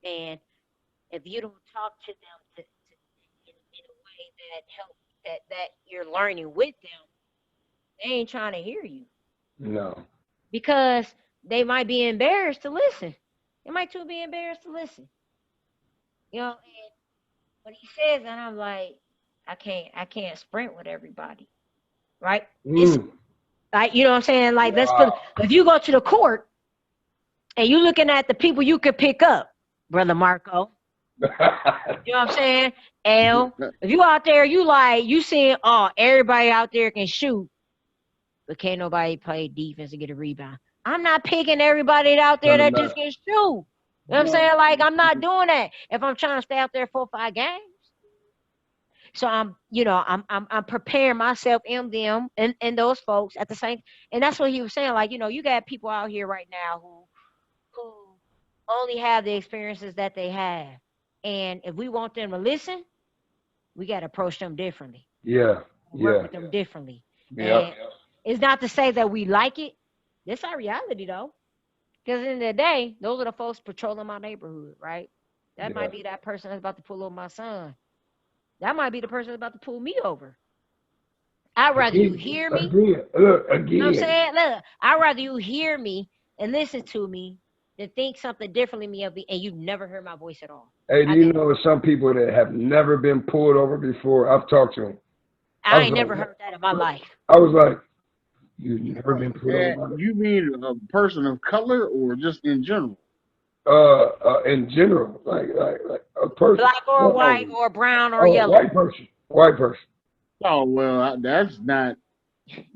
And if you don't talk to them in a way that help that you're learning with them, they ain't trying to hear you No. because they might be embarrassed to listen. They might too be embarrassed to listen. And when he says that, I'm like, I can't sprint with everybody, right? It's Mm. like, you know what I'm saying? Like, Wow. if you go to the court and you're looking at the people you could pick up, Brother Marco, you know what I'm saying? L, if you out there, you seeing, everybody out there can shoot, but can't nobody play defense to get a rebound. I'm not picking everybody out there Doesn't that just matter. can shoot. You know what I'm saying? Like, I'm not doing that if I'm trying to stay out there 4 or 5 games. So I'm preparing myself and them and those folks at the same. And that's what he was saying. Like, you got people out here right now who only have the experiences that they have. And if we want them to listen, we got to approach them differently, Yeah. work Yeah. with them differently. Yeah. And it's not to say that we like it. That's our reality, though. Because in the day, those are the folks patrolling my neighborhood, right? That Yeah. might be that person that's about to pull over my son. That might be the person that's about to pull me over. I'd rather you hear me. Again. Look You know what I'm again. saying? Look, I'd rather you hear me and listen to me than think something differently me of me and you never heard my voice at all. Hey, do I you think know some people that have never been pulled over before? I've talked to them. I I was ain't never like, heard that in my life. I was like, you've never been pulled over by You mean a person of color or just in general? in general, like a person. Black or Well, white or brown or oh, yellow. white person. Oh well, that's not.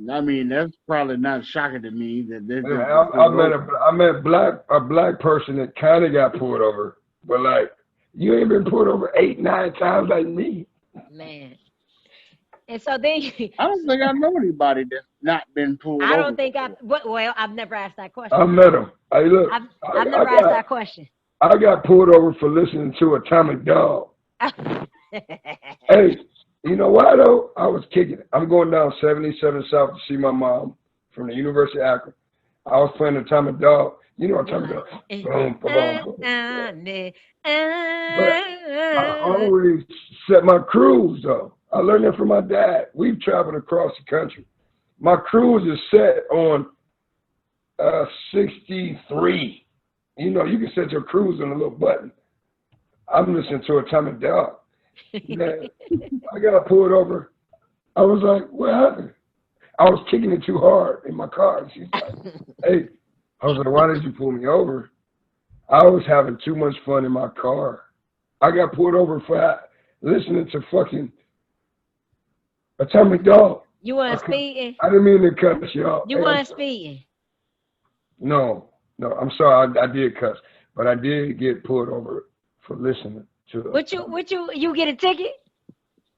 I mean, that's probably not shocking to me that they've Yeah, been I pulled met over. I met a black person that kind of got pulled over, but like you ain't been pulled over 8, 9 times like me. Man. And so then I don't think I know anybody that's not been pulled I don't over think before. I've never asked that question. I met him. Hey, look, I've never asked that question. I got pulled over for listening to Atomic Dog. Hey, you know why though? I was kicking it. I'm going down 77 South to see my mom from the University of Akron. I was playing Atomic Dog. You know Atomic Dog. Boom, boom, boom. Yeah. But I always set my cruise though. I learned that from my dad. We've traveled across the country. My cruise is set on 63. You know, you can set your cruise on a little button. I'm listening to Atomic Dog. Man, I got pulled over. I was like, what happened? I was kicking it too hard in my car. She's like, hey. I was like, why did you pull me over? I was having too much fun in my car. I got pulled over for listening to fucking Atomic Dog. You weren't speeding. I didn't mean to cuss y'all. You weren't speeding. No, I'm sorry. I did cuss, but I did get pulled over for listening to. You get a ticket?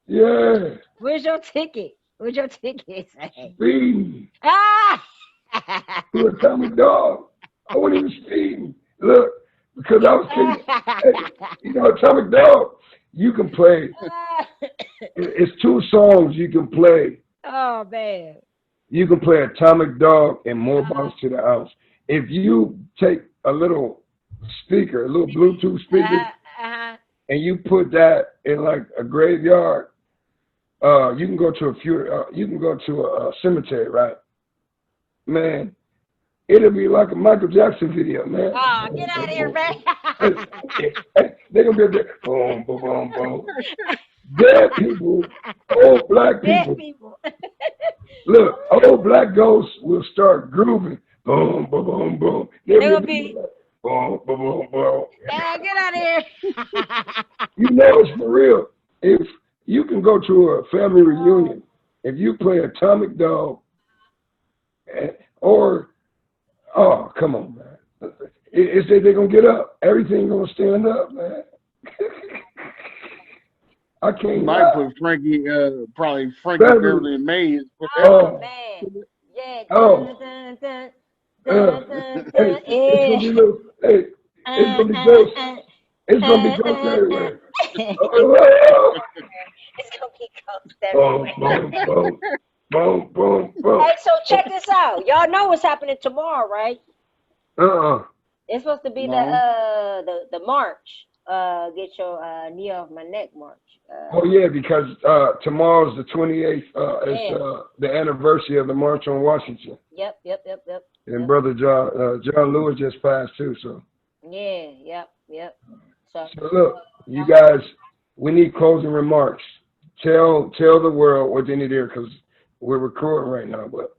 Yeah. Where's your ticket? Where's your ticket say? Speeding. Ah! To Atomic Dog. I wasn't even speeding. Look, because I was kicking. Hey, you know, Atomic Dog. you can play. It's two songs you can play. Oh man. You can play Atomic Dog and More Uh-huh. Bounce to the House. If you take a little speaker, a little Bluetooth speaker, Uh-huh. Uh-huh. and you put that in like a graveyard, you can go to you can go to a cemetery, right? Man, it'll be like a Michael Jackson video, man. Oh, get out of here, man. They're gonna be up there, boom, boom, boom, boom. Dead people, old black Dead people. people. Look, old black ghosts will start grooving. Boom, boom, boom, boom. They'll They're gonna be be, like, boom, boom, boom, boom. get out of here. You know it's for real. If you can go to a family reunion, if you play Atomic Dog, or oh, come on, man. It's that they're gonna get up. Everything gonna stand up, man. I You can't might lie. put Frankie, probably Frankie Beverly. Beverly and Mays. Put that Oh Oh, man. Yeah. oh. Dun, dun, Uh, dun, dun, hey, dun, it's gonna eh. be little. Hey, it's Uh, gonna be uh, ghosts. uh, It's gonna be uh, ghosts uh, uh. everywhere. Oh, It's gonna be ghosts boom, everywhere. boom, boom, boom, boom, boom. Hey, so check this out. Y'all know what's happening tomorrow, right? Uh-uh. It's supposed to be No. the march. Get your knee off my neck march. Oh yeah, because tomorrow's the 28th. It's Yeah. the anniversary of the March on Washington, Yep. Yep. Yep. Yep. and Yep. Brother John Lewis just passed too. So, Yeah. Yep. Yep. So look, you guys, we need closing remarks. Tell the world what they need to hear because we're recording right now. But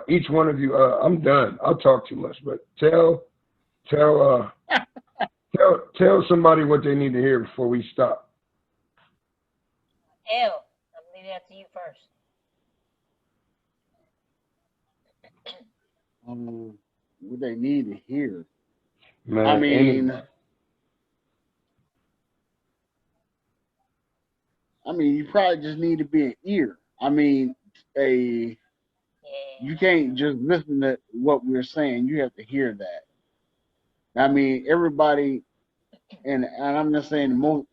each one of you, I'm done. I'll talk too much, but tell tell somebody what they need to hear before we stop. L, I'm leaving that to you first. What they need to hear. Man, I mean, anybody. you probably just need to be an ear. I mean, you Yeah. can't just listen to what we're saying. You have to hear that. I mean, everybody, and I'm just saying the most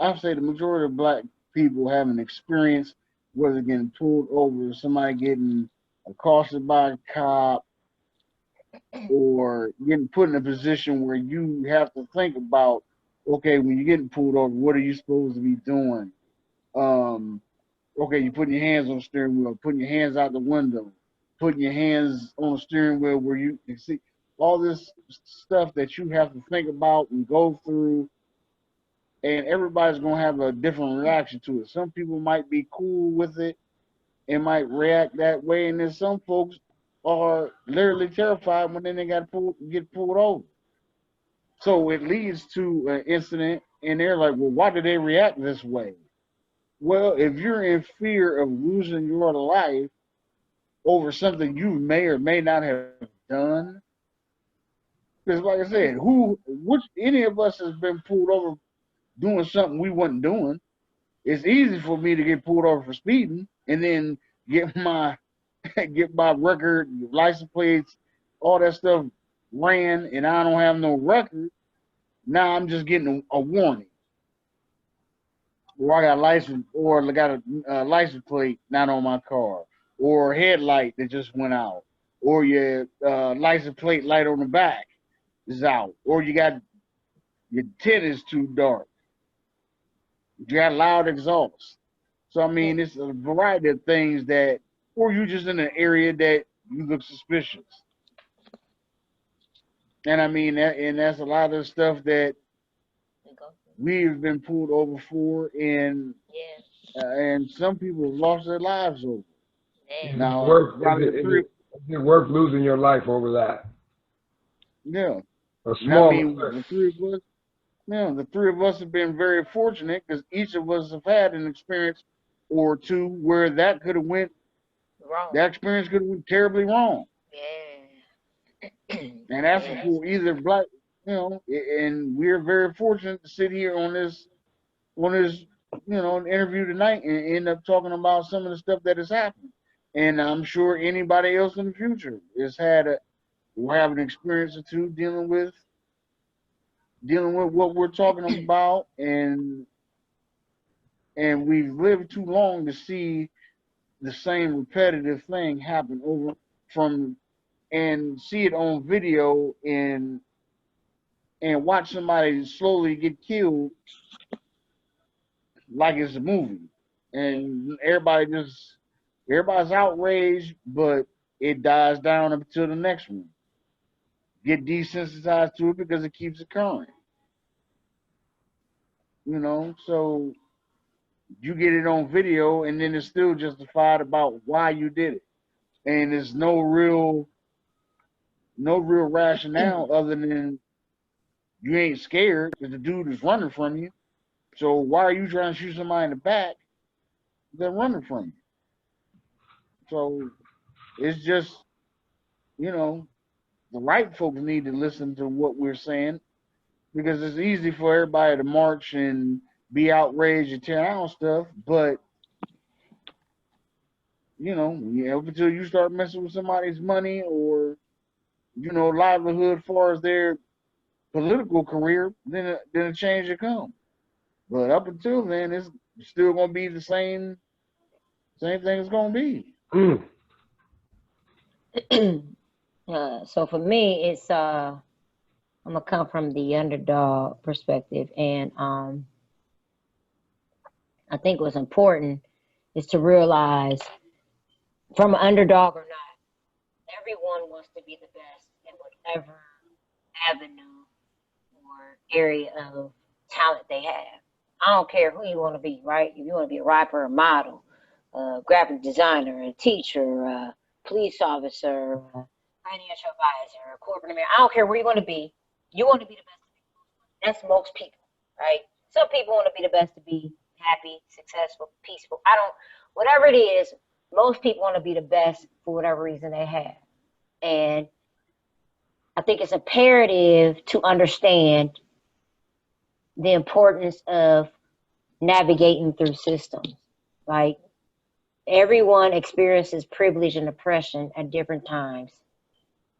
I say the majority of black people have an experience, whether getting pulled over, somebody getting accosted by a cop, or getting put in a position where you have to think about, okay, when you're getting pulled over, what are you supposed to be doing? Okay, you're putting your hands on the steering wheel, putting your hands out the window, putting your hands on the steering wheel where you can see all this stuff that you have to think about and go through, and everybody's gonna have a different reaction to it. Some people might be cool with it and might react that way, and then some folks are literally terrified when then they get pulled over. So it leads to an incident, and they're like, "Well, why do they react this way?" Well, if you're in fear of losing your life over something you may or may not have done, because like I said, which any of us has been pulled over doing something we wasn't doing. It's easy for me to get pulled over for speeding and then get my get my record, license plates, all that stuff ran, and I don't have no record. Now I'm just getting a warning, or I got a license, or I got a license plate not on my car, or a headlight that just went out, or your license plate light on the back is out, or you got your tint is too dark, you got loud exhaust. So I Yeah. mean, it's a variety of things that, or you just in an area that you look suspicious. And I mean, and that's a lot of stuff that We go. we've been pulled over for, Yeah. and some people have lost their lives over. Yeah. Is it Now, worth? out of the three, Is it worth losing your life over that? yeah. A And I small mean, mistake. the three of us have been very fortunate because each of us have had an experience or two where Wrong. that experience could have went terribly wrong. Yeah. And that's Yeah. for either black, and we're very fortunate to sit here on this interview tonight and end up talking about some of the stuff that has happened. And I'm sure anybody else in the future will have an experience or two dealing with dealing with what we're talking about, and we've lived too long to see the same repetitive thing happen over from and see it on video and watch somebody slowly get killed like it's a movie. And everybody's outraged, but it dies down until the next one. Get desensitized to it because it keeps occurring. You know, so you get it on video and then it's still justified about why you did it. And there's no real rationale other than you ain't scared because the dude is running from you. So why are you trying to shoot somebody in the back that's running from you? So it's just, you know, the right folks need to listen to what we're saying because it's easy for everybody to march and be outraged and tear down stuff, but you know, up until you start messing with somebody's money or livelihood as far as their political career, then a change will come. But up until then, it's still gonna be the same thing it's gonna be. So for me, it's I'm gonna come from the underdog perspective, and I think what's important is to realize, from an underdog or not, everyone wants to be the best in whatever avenue or area of talent they have. I don't care who you want to be, right? If you want to be a rapper, a model, a graphic designer, a teacher, a police officer, a financial advisor, a corporate American, I don't care where you want to be. You want to be the best. That's most people, right? Some people want to be the best to be happy, successful, peaceful. Whatever it is, most people want to be the best for whatever reason they have. And I think it's imperative to understand the importance of navigating through systems. Like, everyone experiences privilege and oppression at different times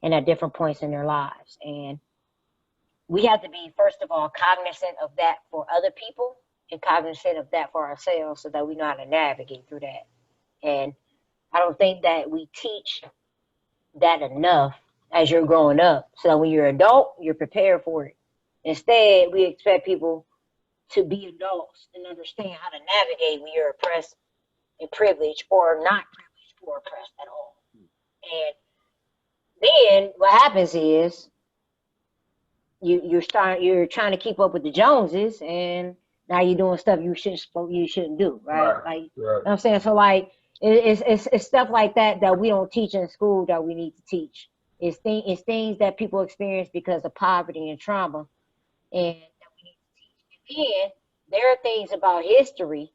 and at different points in their lives. And we have to be, first of all, cognizant of that for other people and cognizant of that for ourselves so that we know how to navigate through that. And I don't think that we teach that enough as you're growing up. So when you're an adult, you're prepared for it. Instead, we expect people to be adults and understand how to navigate when you're oppressed and privileged or not privileged or oppressed at all. And then what happens is you're trying to keep up with the Joneses, and now you're doing stuff you shouldn't do, right? Like, you know what I'm saying? So like it's stuff like that we don't teach in school that we need to teach. It's things that people experience because of poverty and trauma, and that we need to teach. And then there are things about history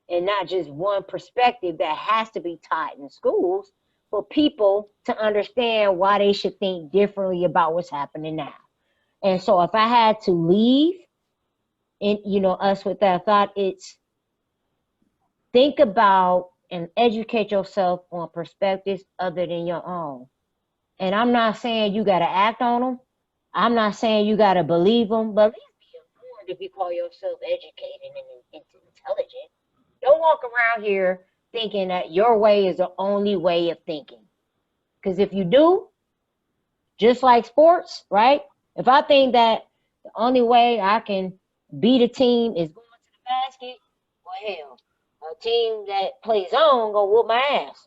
and not just one perspective that has to be taught in schools for people to understand why they should think differently about what's happening now. And so if I had to leave us with that thought, it's think about and educate yourself on perspectives other than your own. And I'm not saying you got to act on them. I'm not saying you got to believe them, but at least be informed if you call yourself educated and intelligent. Don't walk around here thinking that your way is the only way of thinking. Because if you do, just like sports, right? If I think that the only way I can beat a team is going to the basket, well, hell, a team that plays on gonna whoop my ass.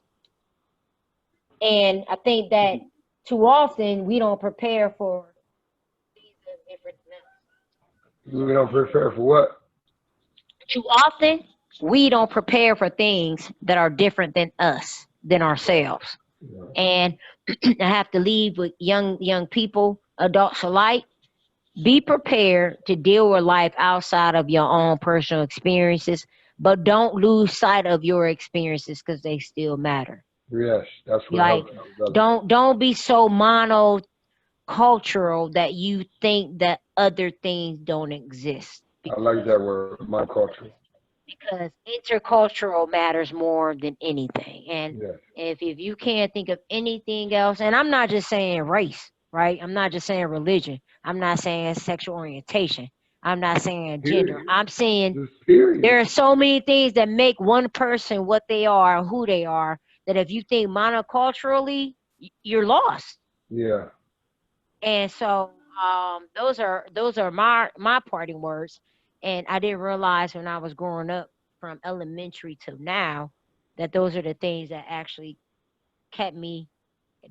And I think that too often we don't prepare for things that are different than us. We don't prepare for what? Too often we don't prepare for things that are different than us, than ourselves. Yeah. And I have to leave with young people, adults alike. Be prepared to deal with life outside of your own personal experiences, but don't lose sight of your experiences because they still matter. Yes, that's what. Like, don't be so monocultural that you think that other things don't exist. I like that word, monocultural. Because intercultural matters more than anything. And if you can't think of anything else, and I'm not just saying race, right? I'm not just saying religion. I'm not saying sexual orientation. I'm not saying gender. Period. I'm saying Just period. there are so many things that make one person what they are, who they are, that if you think monoculturally, you're lost. Yeah. And so those are my parting words. And I didn't realize when I was growing up from elementary to now that those are the things that actually kept me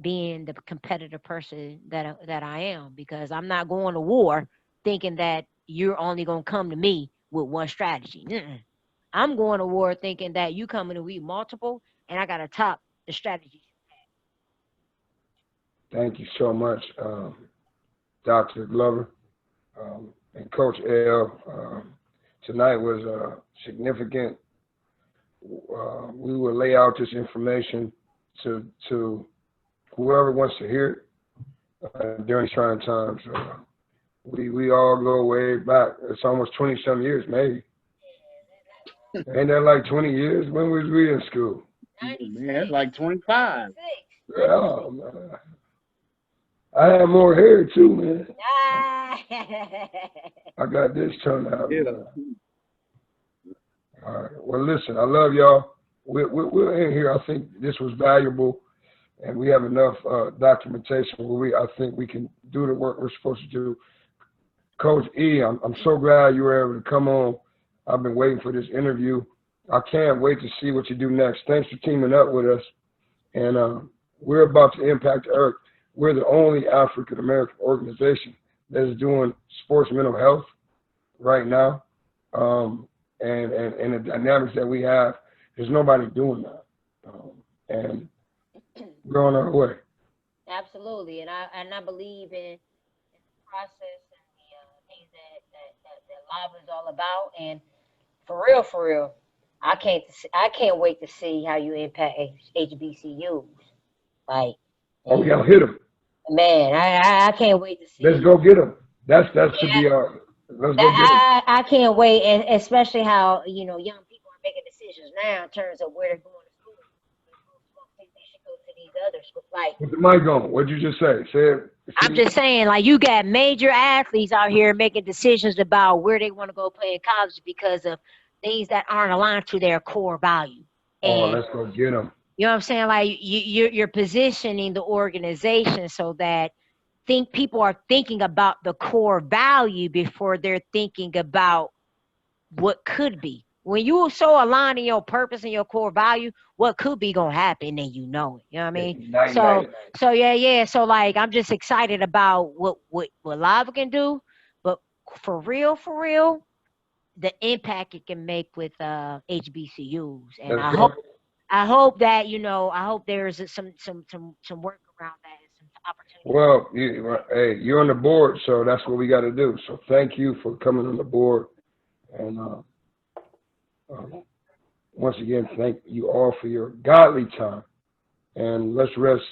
being the competitive person that I am, because I'm not going to war thinking that you're only going to come to me with one strategy. I'm going to war thinking that you coming to we multiple, and I got to top the strategy. Thank you so much, Dr. Glover, and Coach L. Tonight was significant. We will lay out this information to whoever wants to hear it during trying times. We all go way back. It's almost 20-some years, maybe. Ain't that like 20 years? When was we in school? Man, that's like 25. Oh, man. I had more hair too, man. I got this turned out. Yeah. All right. Well, listen, I love y'all. We're in here. I think this was valuable, and we have enough documentation where I think we can do the work we're supposed to do. Coach E, I'm so glad you were able to come on. I've been waiting for this interview. I can't wait to see what you do next. Thanks for teaming up with us. And we're about to impact the earth. We're the only African-American organization that is doing sports mental health right now. And the dynamics that we have, there's nobody doing that. And we're on our way. Absolutely, and I believe in the process and the things that live is all about. And for real, I can't wait to see how you impact HBCUs. Like, Oh, y'all hit them. man, I can't wait to see. Let's go get them. That should be our. Let's go get them. I can't wait, and especially how young people are making decisions now in terms of where they're going to school. They should go to these other schools. Like, Put the mic on. What'd you just say? Say it. I'm just saying, like, you got major athletes out here making decisions about where they want to go play in college because of things that aren't aligned to their core value. Oh, And let's go get them. you know what I'm saying? Like, you're positioning the organization so that people are thinking about the core value before they're thinking about what could be. When you so aligned in your purpose and your core value, what could be gonna happen, and you know it. You know what I mean? So yeah. So like, I'm just excited about what Live can do, but for real, the impact it can make with HBCUs, and Let's go. I hope that I hope there's some work around that and some opportunity. Well, hey, you're on the board, so that's what we got to do. So thank you for coming on the board, and once again, thank you all for your godly time. And let's rest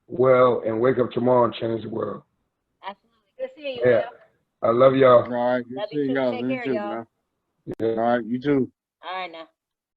well and wake up tomorrow and change the world. Absolutely. Good seeing you. Yeah, I love y'all. All right. Good Love you seeing too. y'all. Take You care, too, y'all. man. Yeah. All right. You too. All right now.